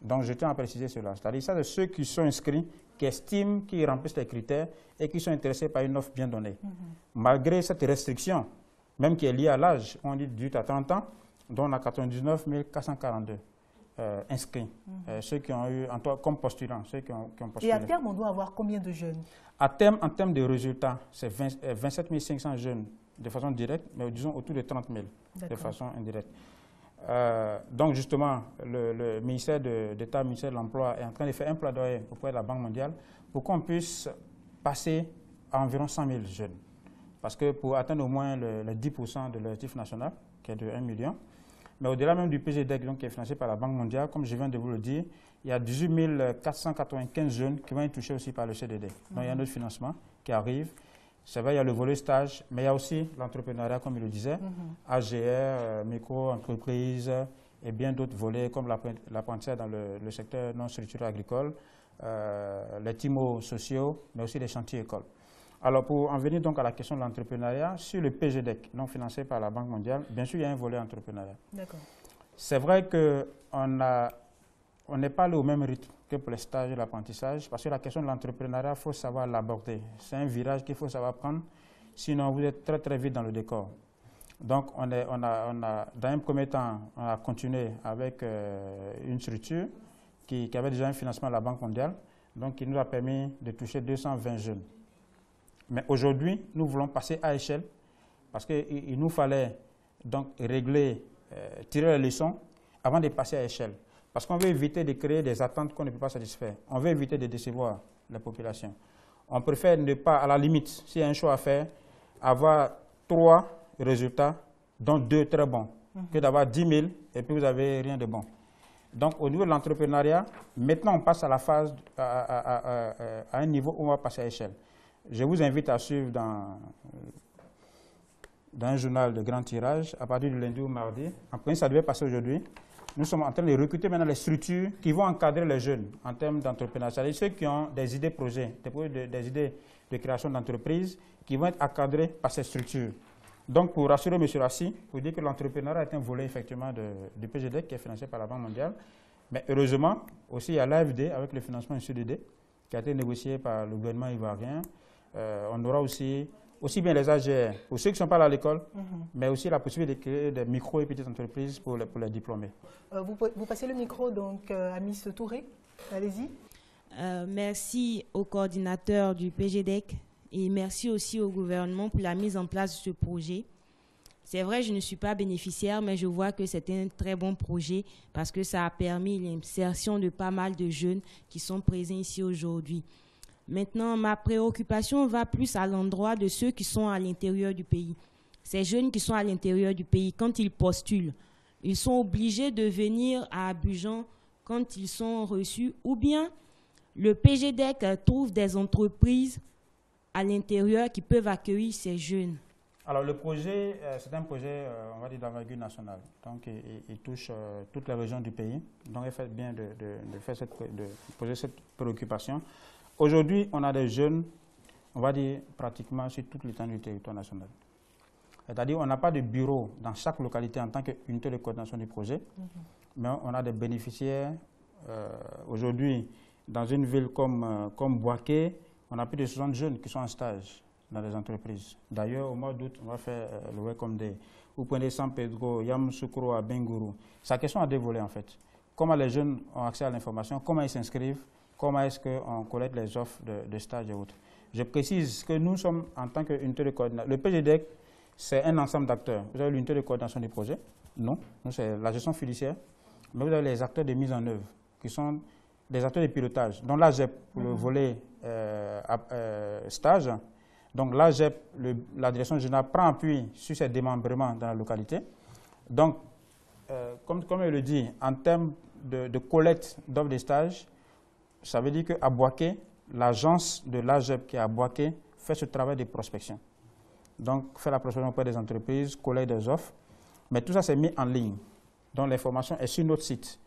Donc, je tiens à préciser cela. C'est-à-dire, ça, c'est ceux qui sont inscrits, qui estiment qu'ils remplissent les critères et qui sont intéressés par une offre bien donnée. Malgré cette restriction, même qui est liée à l'âge, on dit de 18 à 30 ans, dont on a 99 442 inscrits, ceux qui ont eu, comme postulants, ceux qui ont postulé. Et à terme, on doit avoir combien de jeunes? À terme, en termes de résultats, c'est 27 500 jeunes de façon directe, mais disons autour de 30 000 de façon indirecte. Donc justement, le ministère d'État, le ministère de l'Emploi est en train de faire un plaidoyer auprès de la Banque mondiale pour qu'on puisse passer à environ 100 000 jeunes. Parce que pour atteindre au moins les 10% de l'objectif national, qui est de 1 million, mais au-delà même du PGDEC, donc, qui est financé par la Banque mondiale, comme je viens de vous le dire, il y a 18 495 jeunes qui vont être touchés aussi par le CDD. Donc il y a un autre financement qui arrive. C'est vrai, il y a le volet stage, mais il y a aussi l'entrepreneuriat, comme il le disait, AGR, micro-entreprise et bien d'autres volets comme l'apprentissage dans le secteur non structuré agricole, les TIMO sociaux, mais aussi les chantiers écoles. Alors, pour en venir donc à la question de l'entrepreneuriat, sur le PGDEC, non financé par la Banque mondiale, bien sûr, il y a un volet entrepreneuriat. D'accord. C'est vrai qu'on n'est pas allé au même rythme que pour les stages et l'apprentissage, parce que la question de l'entrepreneuriat, il faut savoir l'aborder. C'est un virage qu'il faut savoir prendre, sinon vous êtes très très vite dans le décor. Donc, on a, dans un premier temps, on a continué avec une structure qui avait déjà un financement de la Banque mondiale, donc qui nous a permis de toucher 220 jeunes. Mais aujourd'hui, nous voulons passer à échelle parce qu'il nous fallait donc régler, tirer les leçons avant de passer à échelle. Parce qu'on veut éviter de créer des attentes qu'on ne peut pas satisfaire. On veut éviter de décevoir la population. On préfère ne pas, à la limite, s'il y a un choix à faire, avoir 3 résultats, dont 2 très bons, que d'avoir 10 000 et puis vous n'avez rien de bon. Donc au niveau de l'entrepreneuriat, maintenant on passe à la phase, à un niveau où on va passer à échelle. Je vous invite à suivre dans un journal de grand tirage, à partir du lundi ou mardi. En principe, ça devait passer aujourd'hui. Nous sommes en train de recruter maintenant les structures qui vont encadrer les jeunes en termes d'entrepreneuriat. C'est-à-dire ceux qui ont des idées projets, des idées de création d'entreprise qui vont être encadrés par ces structures. Donc, pour rassurer M. Rassi, pour dire que l'entrepreneuriat est un volet effectivement du PGDEC qui est financé par la Banque mondiale. Mais heureusement, aussi il y a l'AFD avec le financement INSUDD qui a été négocié par le gouvernement ivoirien. On aura aussi bien les AGR pour ceux qui ne sont pas à l'école, mais aussi la possibilité de créer des micro et petites entreprises pour les diplômés. Vous passez le micro donc à Miss Touré. Allez-y. Merci au coordinateur du PGDEC et merci aussi au gouvernement pour la mise en place de ce projet. C'est vrai, je ne suis pas bénéficiaire, mais je vois que c'est un très bon projet parce que ça a permis l'insertion de pas mal de jeunes qui sont présents ici aujourd'hui. Maintenant, ma préoccupation va plus à l'endroit de ceux qui sont à l'intérieur du pays. Ces jeunes qui sont à l'intérieur du pays, quand ils postulent, ils sont obligés de venir à Abidjan quand ils sont reçus, ou bien le PGDEC trouve des entreprises à l'intérieur qui peuvent accueillir ces jeunes. Alors le projet, c'est un projet, on va dire, d'envergure nationale. Donc il touche toutes les régions du pays. Donc il fait bien de poser cette préoccupation. Aujourd'hui, on a des jeunes, on va dire, pratiquement sur toute l'étendue du territoire national. C'est-à-dire on n'a pas de bureau dans chaque localité en tant qu'unité de coordination du projet, mais on a des bénéficiaires. Aujourd'hui, dans une ville comme Boaké, on a plus de 60 jeunes qui sont en stage dans les entreprises. D'ailleurs, au mois d'août, on va faire le Welcome Day. Vous prenez San Pedro, Yamoussoukro à Bengourou. C'est la question à dévoiler en fait. Comment les jeunes ont accès à l'information, comment ils s'inscrivent, comment est-ce qu'on collecte les offres de stage et autres. Je précise que nous sommes en tant qu'unité de coordination. Le PGDEC, c'est un ensemble d'acteurs. Vous avez l'unité de coordination du projet, non, nous c'est la gestion fiduciaire, mais vous avez les acteurs de mise en œuvre, qui sont des acteurs de pilotage. Donc l'AGEP, pour le volet stage, donc l'AGEP, la direction générale, prend appui sur ces démembrements dans la localité. Donc, comme je le dis, en termes de collecte d'offres de stage, ça veut dire qu'à Boaké, l'agence de l'AGEP qui est à Boaké fait ce travail de prospection. Donc, fait la prospection auprès des entreprises, collecte des offres. Mais tout ça, c'est mis en ligne. Donc, l'information est sur notre site.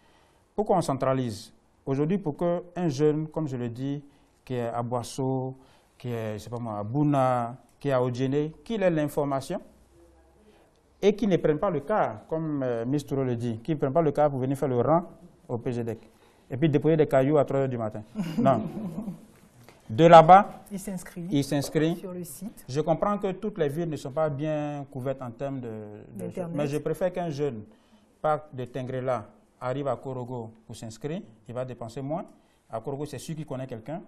Pourquoi on centralise? Aujourd'hui, pour qu'un jeune, comme je le dis, qui est à Boisseau, qui est, je sais pas moi, à Bouna, qui est à Odjene, qu'il ait l'information et qui ne prenne pas le car, comme Ms. Touro le dit, qui ne prenne pas le car pour venir faire le rang au PGDEC. Et puis déposer des cailloux à 3 h du matin. Non. De là-bas, il s'inscrit sur le site. Je comprends que toutes les villes ne sont pas bien couvertes en termes de mais je préfère qu'un jeune part de Tengrela, arrive à Korogo pour s'inscrire, il va dépenser moins. À Korogo, c'est celui qui connaît quelqu'un.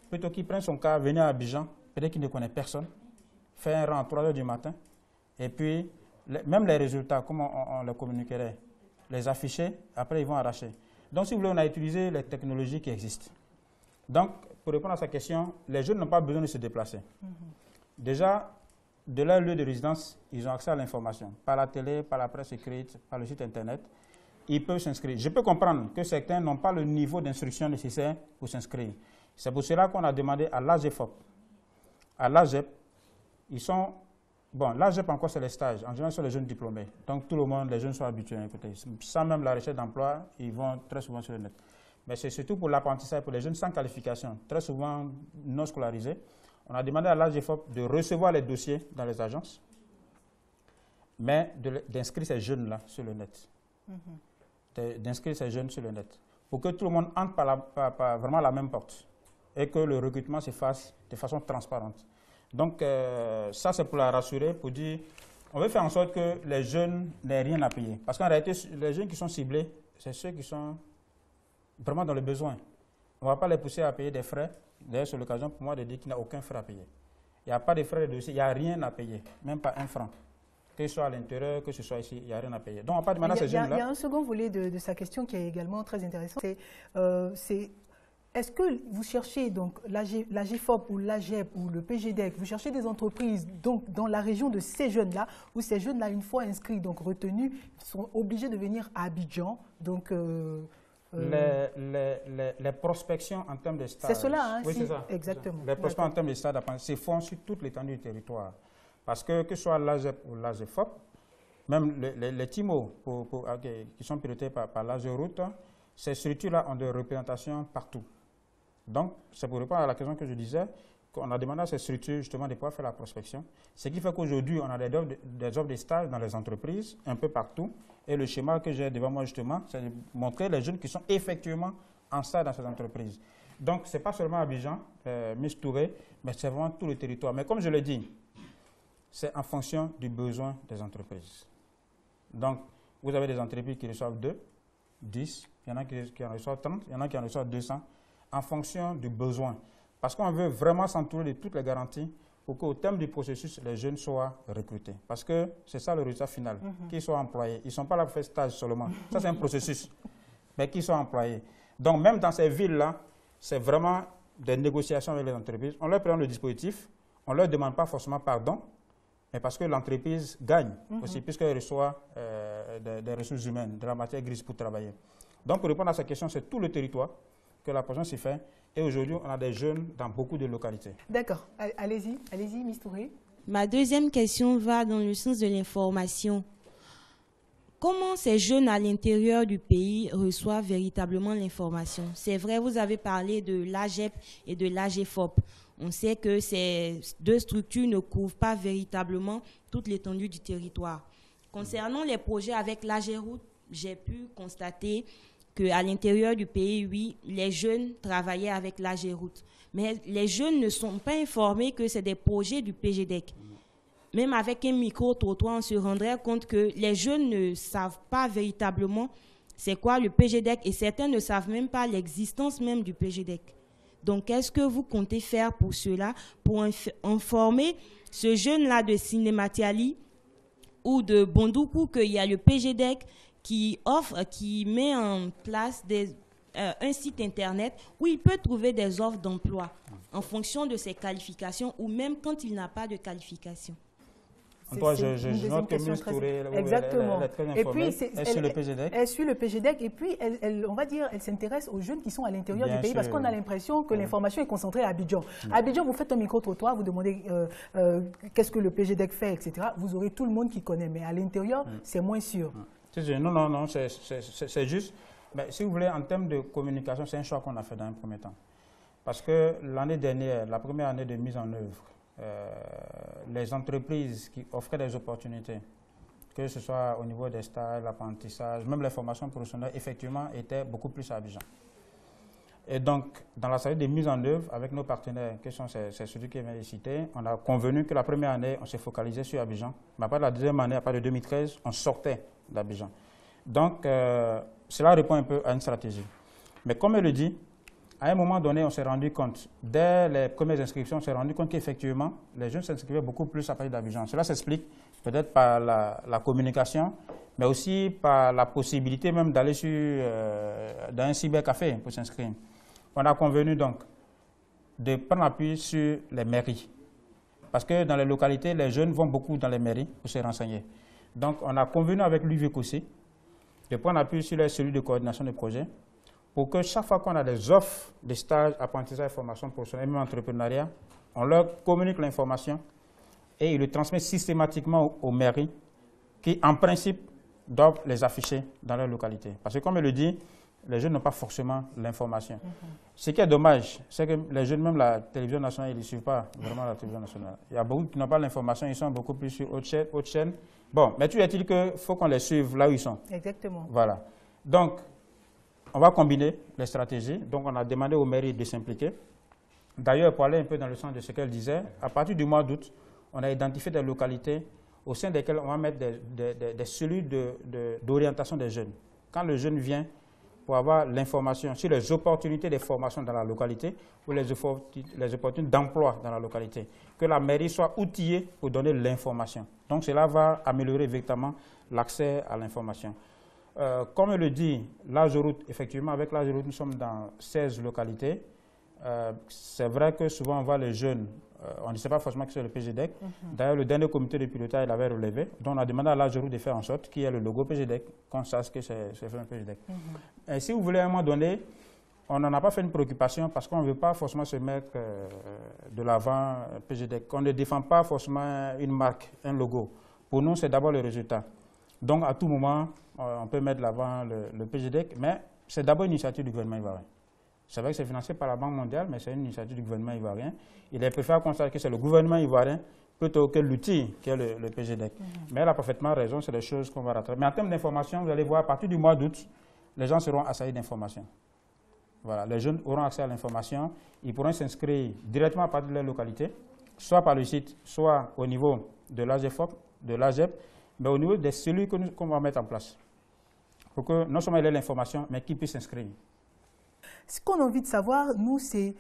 Plutôt qu'il prenne son cas, venir à Abidjan, peut-être qu'il ne connaît personne, faire un rang à 3 h du matin, et puis même les résultats, comment on les communiquerait, les afficher, après ils vont arracher. Donc, si vous voulez, on a utilisé les technologies qui existent. Donc, pour répondre à sa question, les jeunes n'ont pas besoin de se déplacer. Déjà, de leur lieu de résidence, ils ont accès à l'information, par la télé, par la presse écrite, par le site internet. Ils peuvent s'inscrire. Je peux comprendre que certains n'ont pas le niveau d'instruction nécessaire pour s'inscrire. C'est pour cela qu'on a demandé à l'AGEFOP. À l'AGEP, ils sont... Bon, l'AGEP encore, c'est les stages. En général, ce sont les jeunes diplômés. Donc, tout le monde, les jeunes sont habitués. Écoutez, sans même la recherche d'emploi, ils vont très souvent sur le net. Mais c'est surtout pour l'apprentissage, pour les jeunes sans qualification, très souvent non scolarisés. On a demandé à l'AGEFOP de recevoir les dossiers dans les agences, mais d'inscrire ces jeunes-là sur le net. D'inscrire ces jeunes sur le net. Pour que tout le monde entre par vraiment la même porte et que le recrutement se fasse de façon transparente. Donc, ça, c'est pour la rassurer, pour dire, on veut faire en sorte que les jeunes n'aient rien à payer. Parce qu'en réalité, les jeunes qui sont ciblés, c'est ceux qui sont vraiment dans le besoin. On ne va pas les pousser à payer des frais. D'ailleurs, c'est l'occasion pour moi de dire qu'il n'y a aucun frais à payer. Il n'y a pas de frais de dossier, il n'y a rien à payer, même pas un franc. Que ce soit à l'intérieur, que ce soit ici, il n'y a rien à payer. Donc, on va pas demander à ces jeunes-là. Il y a un second volet de sa question qui est également très intéressant. C'est est-ce que vous cherchez donc l'AGEFOP ou l'AGEP ou le PGDEC, vous cherchez des entreprises donc, dans la région de ces jeunes-là, où ces jeunes-là, une fois inscrits, donc retenus, sont obligés de venir à Abidjan, donc... Les prospections en termes de stages. C'est cela, hein? Oui, si, c'est ça. exactement. Les prospections en termes de stages se font sur toute l'étendue du territoire. Parce que ce soit l'AGEP ou l'AGEFOP, même les TIMO qui sont pilotés par l'AGEROUTE, ces structures-là ont des représentations partout. Donc, c'est pour répondre à la question que je disais, qu'on a demandé à ces structures justement de pouvoir faire la prospection. Ce qui fait qu'aujourd'hui, on a des offres de stage dans les entreprises, un peu partout. Et le schéma que j'ai devant moi justement, c'est de montrer les jeunes qui sont effectivement en stage dans ces entreprises. Donc, ce n'est pas seulement Abidjan, Miss Touré, mais c'est vraiment tout le territoire. Mais comme je l'ai dit, c'est en fonction du besoin des entreprises. Donc, vous avez des entreprises qui reçoivent 2, 10, il y en a qui en reçoivent 30, il y en a qui en reçoivent 200, en fonction du besoin. Parce qu'on veut vraiment s'entourer de toutes les garanties pour qu'au terme du processus, les jeunes soient recrutés. Parce que c'est ça le résultat final, qu'ils soient employés. Ils ne sont pas là pour faire stage seulement. Ça, c'est un processus. Mais qu'ils soient employés. Donc, même dans ces villes-là, c'est vraiment des négociations avec les entreprises. On leur présente le dispositif, on ne leur demande pas forcément pardon, mais parce que l'entreprise gagne aussi, puisqu'elle reçoit des ressources humaines, de la matière grise pour travailler. Donc, pour répondre à cette question, c'est tout le territoire que la projet s'y fait. Et aujourd'hui, on a des jeunes dans beaucoup de localités. D'accord. Allez-y, Miss Touré. Ma deuxième question va dans le sens de l'information. Comment ces jeunes à l'intérieur du pays reçoivent véritablement l'information? C'est vrai, vous avez parlé de l'AGEP et de l'AGEFOP. On sait que ces deux structures ne couvrent pas véritablement toute l'étendue du territoire. Concernant les projets avec l'AGEROUTE, j'ai pu constater qu'à l'intérieur du pays, oui, les jeunes travaillaient avec l'AGEROUTE. Mais les jeunes ne sont pas informés que c'est des projets du PGDEC. Même avec un micro-trottoir, on se rendrait compte que les jeunes ne savent pas véritablement c'est quoi le PGDEC et certains ne savent même pas l'existence même du PGDEC. Donc, qu'est-ce que vous comptez faire pour cela, pour informer ce jeune-là de Cinématiali ou de Bondoukou qu'il y a le PGDEC qui met en place un site internet où il peut trouver des offres d'emploi en fonction de ses qualifications ou même quand il n'a pas de qualification. Je note que Miss Touré, exactement. Et puis, elle suit le PGDEC. Elle suit le PGDEC et puis, on va dire, elle s'intéresse aux jeunes qui sont à l'intérieur du pays parce qu'on a l'impression que l'information est concentrée à Abidjan. À Abidjan, vous faites un micro-trottoir, vous demandez qu'est-ce que le PGDEC fait, etc. Vous aurez tout le monde qui connaît, mais à l'intérieur, c'est moins sûr. Non, c'est juste. Mais si vous voulez, en termes de communication, c'est un choix qu'on a fait dans un premier temps. Parce que l'année dernière, la première année de mise en œuvre, les entreprises qui offraient des opportunités, que ce soit au niveau des stages, l'apprentissage, même les formations professionnelles, effectivement, étaient beaucoup plus à Abidjan. Et donc, dans la série de mise en œuvre, avec nos partenaires, qui sont ces structures qui viennent de citer, on a convenu que la première année, on s'est focalisé sur Abidjan. Mais à part de la deuxième année, à partir de 2013, on sortait d'Abidjan. Donc, cela répond un peu à une stratégie. Mais comme elle le dit, à un moment donné, on s'est rendu compte, dès les premières inscriptions, on s'est rendu compte qu'effectivement, les jeunes s'inscrivaient beaucoup plus à partir d'Abidjan. Cela s'explique peut-être par la communication, mais aussi par la possibilité même d'aller dans un cybercafé pour s'inscrire. On a convenu donc de prendre appui sur les mairies. Parce que dans les localités, les jeunes vont beaucoup dans les mairies pour se renseigner. Donc, on a convenu avec l'UVCOC de prendre appui sur les cellules de coordination des projets pour que chaque fois qu'on a des offres de stages, apprentissage, formation professionnelle, même entrepreneuriat, on leur communique l'information et ils le transmettent systématiquement aux mairies qui, en principe, doivent les afficher dans leur localité. Parce que, comme elle le dit, les jeunes n'ont pas forcément l'information. Ce qui est dommage, c'est que les jeunes, même la télévision nationale, ils ne suivent pas vraiment la télévision nationale. Il y a beaucoup qui n'ont pas l'information, ils sont beaucoup plus sur autre chaîne. Bon, mais toujours est-il qu'il faut qu'on les suive là où ils sont. Exactement. Voilà. Donc, on va combiner les stratégies. Donc, on a demandé aux mairies de s'impliquer. D'ailleurs, pour aller un peu dans le sens de ce qu'elle disait, à partir du mois d'août, on a identifié des localités au sein desquelles on va mettre des cellules d'orientation des jeunes. Quand le jeune vient pour avoir l'information sur les opportunités de formation dans la localité ou les opportunités d'emploi dans la localité, que la mairie soit outillée pour donner l'information. Donc, cela va améliorer véritablement l'accès à l'information. Comme elle le dit, l'Ageroute, effectivement, avec l'Ageroute, nous sommes dans 16 localités. C'est vrai que souvent, on voit les jeunes, on ne sait pas forcément que c'est le PGDEC. D'ailleurs, le dernier comité de pilotage, il avait relevé. Donc, on a demandé à l'Ageroute de faire en sorte qu'il y ait le logo PGDEC, qu'on sache que c'est fait un PGDEC. Et si vous voulez, à un moment donné, on n'en a pas fait une préoccupation parce qu'on ne veut pas forcément se mettre de l'avant PGDEC. On ne défend pas forcément une marque, un logo. Pour nous, c'est d'abord le résultat. Donc, à tout moment, on peut mettre de l'avant le PGDEC, mais c'est d'abord une initiative du gouvernement ivoirien. C'est vrai que c'est financé par la Banque mondiale, mais c'est une initiative du gouvernement ivoirien. Il est préférable qu'on sache que c'est le gouvernement ivoirien plutôt que l'outil qui est le PGDEC. Mais elle a parfaitement raison, c'est des choses qu'on va rattraper. Mais en termes d'information, vous allez voir, à partir du mois d'août, les gens seront assaillis d'informations. Voilà, les jeunes auront accès à l'information, ils pourront s'inscrire directement à partir de leur localité, soit par le site, soit au niveau de l'AGEFOP, de l'AGEP, mais au niveau des cellules qu'on va mettre en place. Pour que non seulement il ait l'information, mais qu'ils puissent s'inscrire. Ce qu'on a envie de savoir, nous, c'est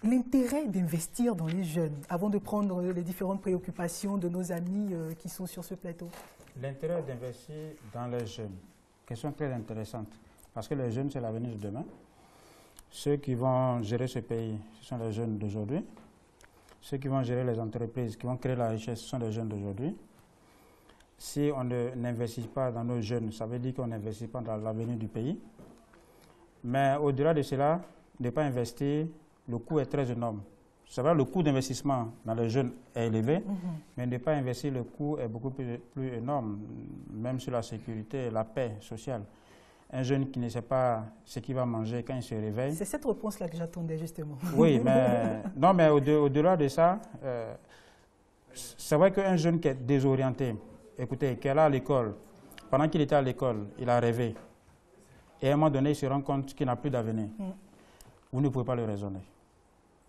l'intérêt d'investir dans les jeunes, avant de prendre les différentes préoccupations de nos amis qui sont sur ce plateau. L'intérêt d'investir dans les jeunes, question très intéressante, parce que les jeunes, c'est l'avenir de demain. Ceux qui vont gérer ce pays, ce sont les jeunes d'aujourd'hui. Ceux qui vont gérer les entreprises, qui vont créer la richesse, ce sont les jeunes d'aujourd'hui. Si on n'investit pas dans nos jeunes, ça veut dire qu'on n'investit pas dans l'avenir du pays. Mais au-delà de cela, ne pas investir, le coût est très énorme. C'est vrai, le coût d'investissement dans les jeunes est élevé, mais ne pas investir, le coût est beaucoup plus énorme, même sur la sécurité et la paix sociale. Un jeune qui ne sait pas ce qu'il va manger quand il se réveille. C'est cette réponse-là que j'attendais justement. Oui, mais, non, mais au-delà de ça, c'est vrai qu'un jeune qui est désorienté, écoutez, qui est là à l'école, pendant qu'il était à l'école, il a rêvé. Et à un moment donné, il se rend compte qu'il n'a plus d'avenir. Vous ne pouvez pas le raisonner.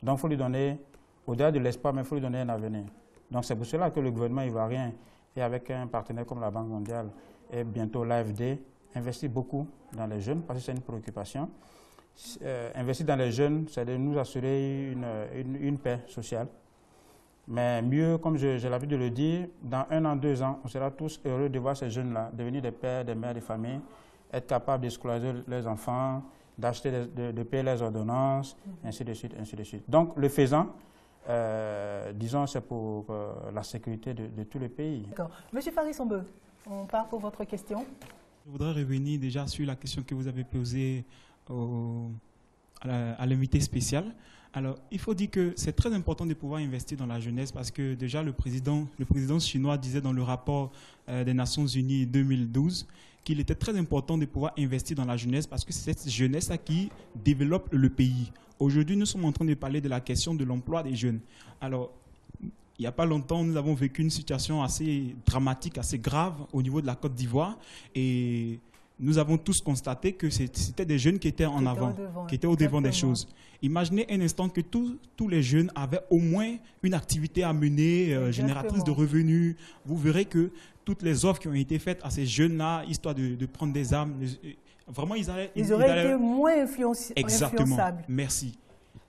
Donc, il faut lui donner, au-delà de l'espoir, mais il faut lui donner un avenir. Donc, c'est pour cela que le gouvernement ivoirien, et avec un partenaire comme la Banque mondiale et bientôt l'AFD, investit beaucoup dans les jeunes, parce que c'est une préoccupation. Investir dans les jeunes, c'est de nous assurer une paix sociale. Mais mieux, comme j'ai l'habitude de le dire, dans 1 an, 2 ans, on sera tous heureux de voir ces jeunes-là devenir des pères, des mères de famille, être capables de scolariser leurs enfants, d'acheter, de payer les ordonnances, ainsi de suite, ainsi de suite. Donc, le faisant, disons, c'est pour la sécurité de tout le pays. D'accord. Monsieur Faris-Ombeu, on part pour votre question. Je voudrais revenir déjà sur la question que vous avez posée à l'invité spécial. Alors, il faut dire que c'est très important de pouvoir investir dans la jeunesse parce que déjà le président chinois disait dans le rapport des Nations Unies 2012 qu'il était très important de pouvoir investir dans la jeunesse parce que c'est cette jeunesse qui développe le pays. Aujourd'hui, nous sommes en train de parler de la question de l'emploi des jeunes. Alors, il n'y a pas longtemps, nous avons vécu une situation assez dramatique, assez grave au niveau de la Côte d'Ivoire et nous avons tous constaté que c'était des jeunes qui étaient en avant, qui étaient au devant des choses. Imaginez un instant que tous les jeunes avaient au moins une activité à mener, génératrice de revenus. Vous verrez que toutes les offres qui ont été faites à ces jeunes-là, histoire de prendre des armes. Vraiment, ils auraient été moins influençables. Exactement, merci.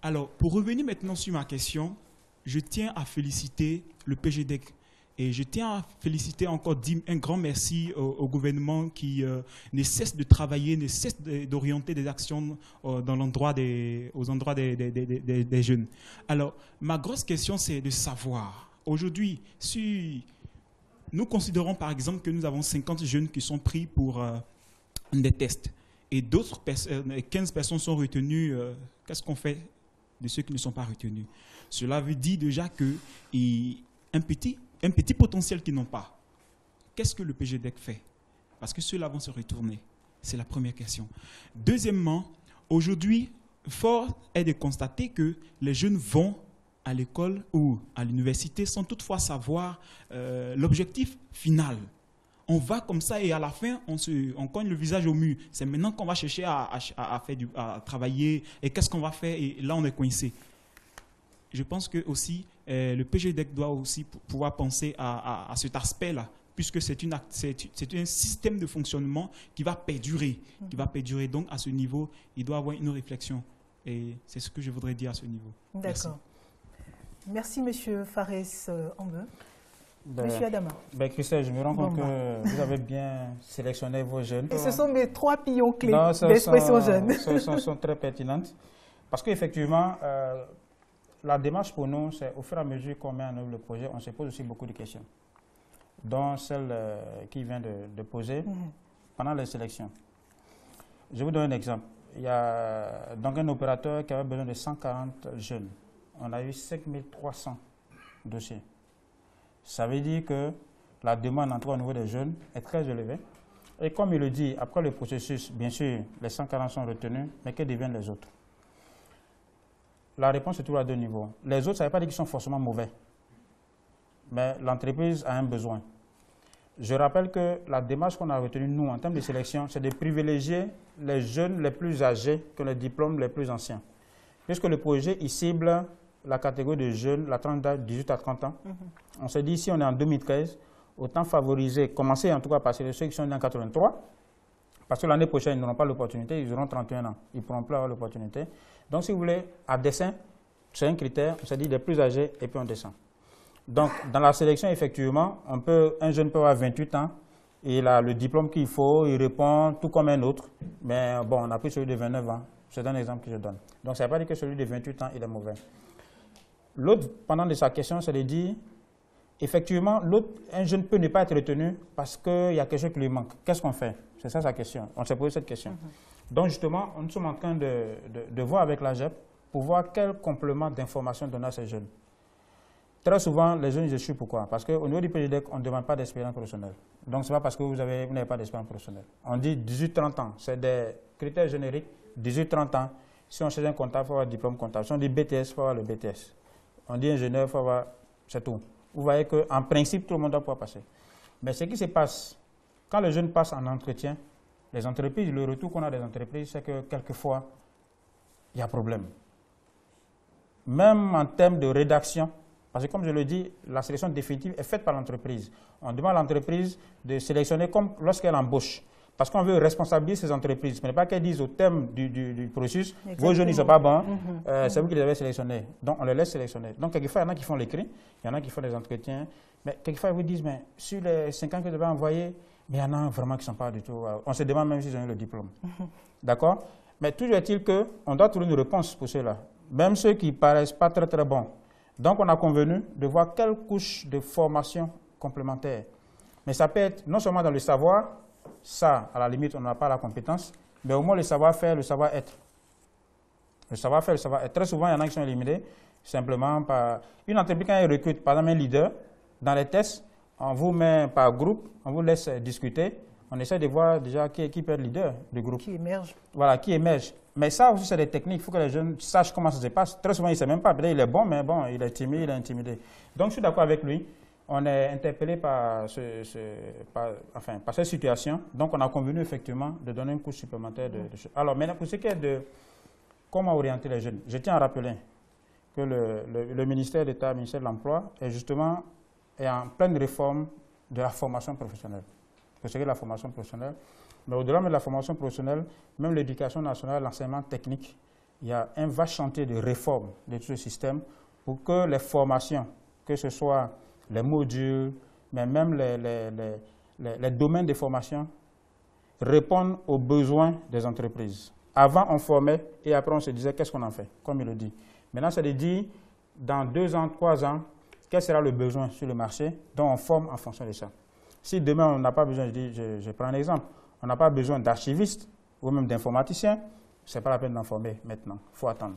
Alors, pour revenir maintenant sur ma question, je tiens à féliciter le PGDEC. Et je tiens à féliciter encore un grand merci au gouvernement qui ne cesse de travailler, ne cesse d'orienter des actions aux endroits des jeunes. Alors, ma grosse question, c'est de savoir, aujourd'hui, si nous considérons par exemple que nous avons 50 jeunes qui sont pris pour des tests et d'autres 15 personnes sont retenues, qu'est-ce qu'on fait de ceux qui ne sont pas retenus? Cela veut dire déjà qu'un petit potentiel qu'ils n'ont pas. Qu'est-ce que le PGDEC fait? Parce que ceux-là vont se retourner. C'est la première question. Deuxièmement, aujourd'hui, fort est de constater que les jeunes vont à l'école ou à l'université sans toutefois savoir l'objectif final. On va comme ça et à la fin, on cogne le visage au mur. C'est maintenant qu'on va chercher à travailler et qu'est-ce qu'on va faire et là on est coincé. Je pense que aussi le PGDEC doit aussi pouvoir penser à cet aspect-là, puisque c'est un système de fonctionnement qui va perdurer. Donc à ce niveau, il doit y avoir une réflexion. Et c'est ce que je voudrais dire à ce niveau. D'accord. Merci, M. Fares Ambeu. Monsieur Adama. Christelle, je me rends compte que vous avez bien sélectionné vos jeunes. Et ce sont mes 3 pions clés d'expression jeune. Sont très pertinentes. Parce qu'effectivement, la démarche pour nous, c'est au fur et à mesure qu'on met en œuvre le projet, on se pose aussi beaucoup de questions, dont celle qui vient de poser pendant les sélections. Je vous donne un exemple. Il y a donc un opérateur qui avait besoin de 140 jeunes. On a eu 5300 dossiers. Ça veut dire que la demande au niveau des jeunes est très élevée. Et comme il le dit, après le processus, bien sûr, les 140 sont retenus, mais que deviennent les autres? La réponse se trouve à 2 niveaux. Les autres, ça ne veut pas dire qu'ils sont forcément mauvais. Mais l'entreprise a un besoin. Je rappelle que la démarche qu'on a retenue, nous, en termes de sélection, c'est de privilégier les jeunes les plus âgés que les diplômes les plus anciens. Puisque le projet, il cible la catégorie de jeunes, la tranche d'âge 18 à 30 ans. On s'est dit, si on est en 2013, autant favoriser, commencer en tout cas par ceux qui sont nés en 83, parce que l'année prochaine, ils n'auront pas l'opportunité, ils auront 31 ans, ils ne pourront plus avoir l'opportunité. Donc, si vous voulez, à dessein, c'est un critère, on s'est dit les plus âgés et puis on descend. Donc, dans la sélection, effectivement, un jeune peut avoir 28 ans, il a le diplôme qu'il faut, il répond tout comme un autre, mais bon, on a pris celui de 29 ans, c'est un exemple que je donne. Donc, ça ne veut pas dire que celui de 28 ans, il est mauvais. L'autre, pendant de sa question, c'est de dire, effectivement, un jeune peut ne pas être retenu parce qu'il y a quelque chose qui lui manque. Qu'est-ce qu'on fait? C'est ça sa question. On s'est posé cette question. Donc, justement, nous sommes en train de voir avec l'AGEP pour voir quel complément d'information donner à ces jeunes. Très souvent, les jeunes, je suis pourquoi? Parce qu'au niveau du PGDEC, on ne demande pas d'expérience professionnelle. Donc, ce n'est pas parce que vous n'avez pas d'expérience professionnelle. On dit 18-30 ans. C'est des critères génériques. 18-30 ans. Si on cherche un comptable, il faut avoir un diplôme comptable. Si on dit BTS, il faut avoir le BTS. On dit ingénieur, il faut avoir... C'est tout. Vous voyez qu'en principe, tout le monde doit pouvoir passer. Mais ce qui se passe, quand les jeunes passent en entretien, les entreprises, le retour qu'on a des entreprises, c'est que quelquefois, il y a problème. Même en termes de rédaction, parce que comme je le dis, la sélection définitive est faite par l'entreprise. On demande à l'entreprise de sélectionner comme lorsqu'elle embauche. Parce qu'on veut responsabiliser ces entreprises. Ce n'est pas qu'elles disent au terme du processus, vos jeunes ne sont pas bons, c'est vous qui les avez sélectionnés. Donc on les laisse sélectionner. Donc quelquefois, il y en a qui font l'écrit, il y en a qui font des entretiens. Mais quelquefois, ils vous disent, mais sur les 5 ans que vous avez envoyés, mais il y en a vraiment qui ne sont pas du tout... on se demande même s'ils ont eu le diplôme. D'accord? Mais toujours est-il qu'on doit trouver une réponse pour ceux-là. Même ceux qui ne paraissent pas très très bons. Donc on a convenu de voir quelle couche de formation complémentaire. Mais ça peut être non seulement dans le savoir, ça, à la limite, on n'a pas la compétence, mais au moins le savoir-faire, le savoir-être. Le savoir-faire, le savoir-être. Très souvent, il y en a qui sont éliminés simplement par... Une entreprise, quand elle recrute, par exemple, un leader, dans les tests, on vous met par groupe, on vous laisse discuter, on essaie de voir déjà qui peut être leader du groupe. Qui émerge. Voilà, qui émerge. Mais ça aussi, c'est des techniques, il faut que les jeunes sachent comment ça se passe. Très souvent, ils ne savent même pas, peut-être il est bon, mais bon, il est timide, il est intimidé. Donc, je suis d'accord avec lui. On est interpellé par cette situation. Donc, on a convenu effectivement de donner une couche supplémentaire de choses. Alors, maintenant, pour ce qui est de comment orienter les jeunes, je tiens à rappeler que le ministère d'État, le ministère de l'Emploi, est justement en pleine réforme de la formation professionnelle. Parce que la formation professionnelle, mais au-delà de la formation professionnelle, même l'éducation nationale, l'enseignement technique, il y a un vaste chantier de réforme de tout ce système pour que les formations, que ce soit les modules, mais même les domaines de formation, répondent aux besoins des entreprises. Avant, on formait et après, on se disait qu'est-ce qu'on en fait, comme il le dit. Maintenant, c'est de dire, dans 2 ans, 3 ans, quel sera le besoin sur le marché, dont on forme en fonction de ça. Si demain, on n'a pas besoin, je prends un exemple, on n'a pas besoin d'archivistes ou même d'informaticiens, ce n'est pas la peine d'en former maintenant, il faut attendre.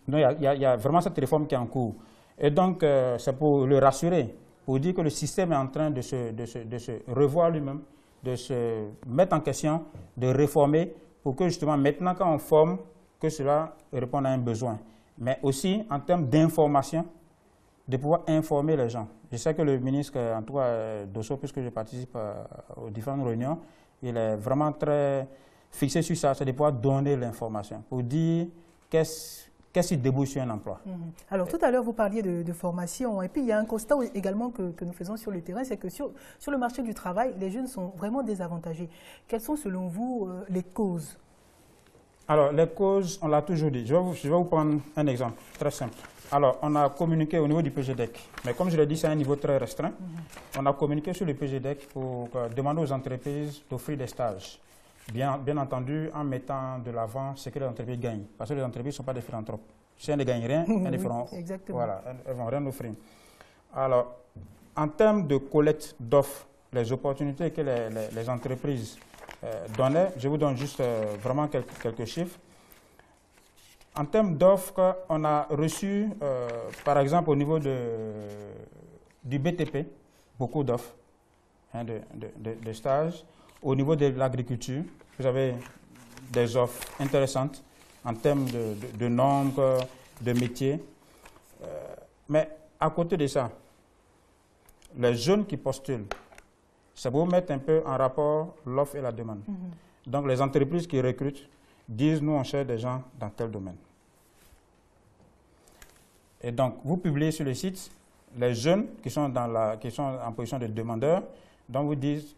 Donc, il y a vraiment cette réforme qui est en cours. Et donc, c'est pour le rassurer, pour dire que le système est en train de se revoir lui-même, de se mettre en question, de réformer, pour que justement, maintenant, quand on forme, que cela réponde à un besoin. Mais aussi, en termes d'information, de pouvoir informer les gens. Je sais que le ministre, en tout cas, Dosso, puisque je participe aux différentes réunions, il est vraiment très fixé sur ça, c'est de pouvoir donner l'information, pour dire qu'est-ce qui débouche sur un emploi. Alors, tout à l'heure, vous parliez de formation, et puis il y a un constat également que nous faisons sur le terrain, c'est que sur le marché du travail, les jeunes sont vraiment désavantagés. Quelles sont, selon vous, les causes? Alors, les causes, on l'a toujours dit. Je vais vous prendre un exemple très simple. Alors, on a communiqué au niveau du PGDEC, mais comme je l'ai dit, c'est un niveau très restreint. On a communiqué sur le PGDEC pour demander aux entreprises d'offrir des stages. Bien entendu, en mettant de l'avant ce que les entreprises gagnent. Parce que les entreprises ne sont pas des philanthropes. Si elles ne gagnent rien, elles ne feront, voilà, elles vont rien offrir. Alors, en termes de collecte d'offres, les opportunités que les entreprises donnaient, je vous donne juste vraiment quelques chiffres. En termes d'offres, on a reçu, par exemple, au niveau du BTP, beaucoup d'offres de stages. Au niveau de l'agriculture, vous avez des offres intéressantes en termes de nombre, de métiers. Mais à côté de ça, les jeunes qui postulent, ça vous mettre un peu en rapport l'offre et la demande. Donc les entreprises qui recrutent disent, nous on cherche des gens dans tel domaine. Et donc vous publiez sur le site les jeunes qui sont en position de demandeurs, donc vous dites,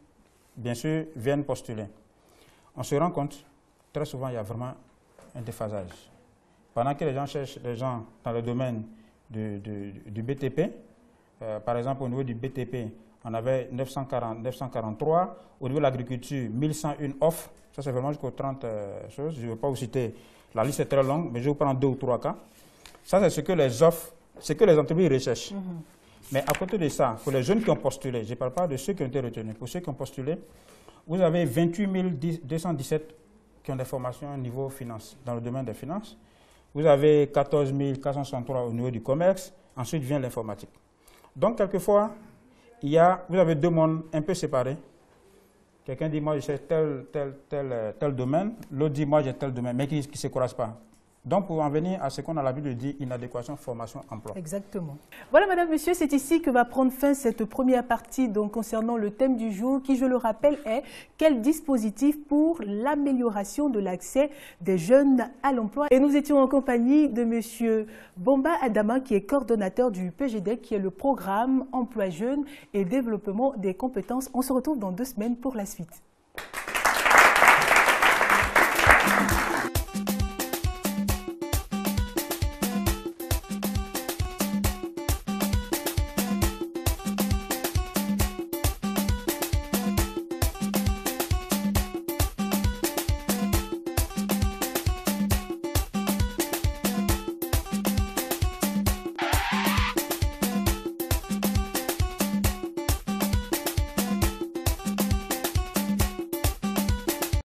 bien sûr, viennent postuler. On se rend compte, très souvent, il y a vraiment un déphasage. Pendant que les gens cherchent des gens dans le domaine du BTP, par exemple, au niveau du BTP, on avait 943. Au niveau de l'agriculture, 1101 offres. Ça, c'est vraiment jusqu'aux 30 choses. Je ne vais pas vous citer, la liste est très longue, mais je vais vous prendre 2 ou 3 cas. Ça, c'est ce que les offres, ce que les entreprises recherchent. Mais à côté de ça, pour les jeunes qui ont postulé, je ne parle pas de ceux qui ont été retenus, pour ceux qui ont postulé, vous avez 28 217 qui ont des formations au niveau finance, dans le domaine des finances. Vous avez 14 463 au niveau du commerce. Ensuite vient l'informatique. Donc, quelquefois, vous avez 2 mondes un peu séparés. Quelqu'un dit, moi, je sais tel domaine. L'autre dit, moi, j'ai tel domaine, mais qui ne se croisent pas. Donc, pour en venir à ce qu'on a l'habitude de dire, inadéquation, formation, emploi. Exactement. Voilà, madame, monsieur, c'est ici que va prendre fin cette première partie donc, concernant le thème du jour, qui, je le rappelle, est quel dispositif pour l'amélioration de l'accès des jeunes à l'emploi. Et nous étions en compagnie de monsieur Bomba Adama, qui est coordonnateur du PGDEC, qui est le programme Emploi Jeunes et Développement des compétences. On se retrouve dans 2 semaines pour la suite.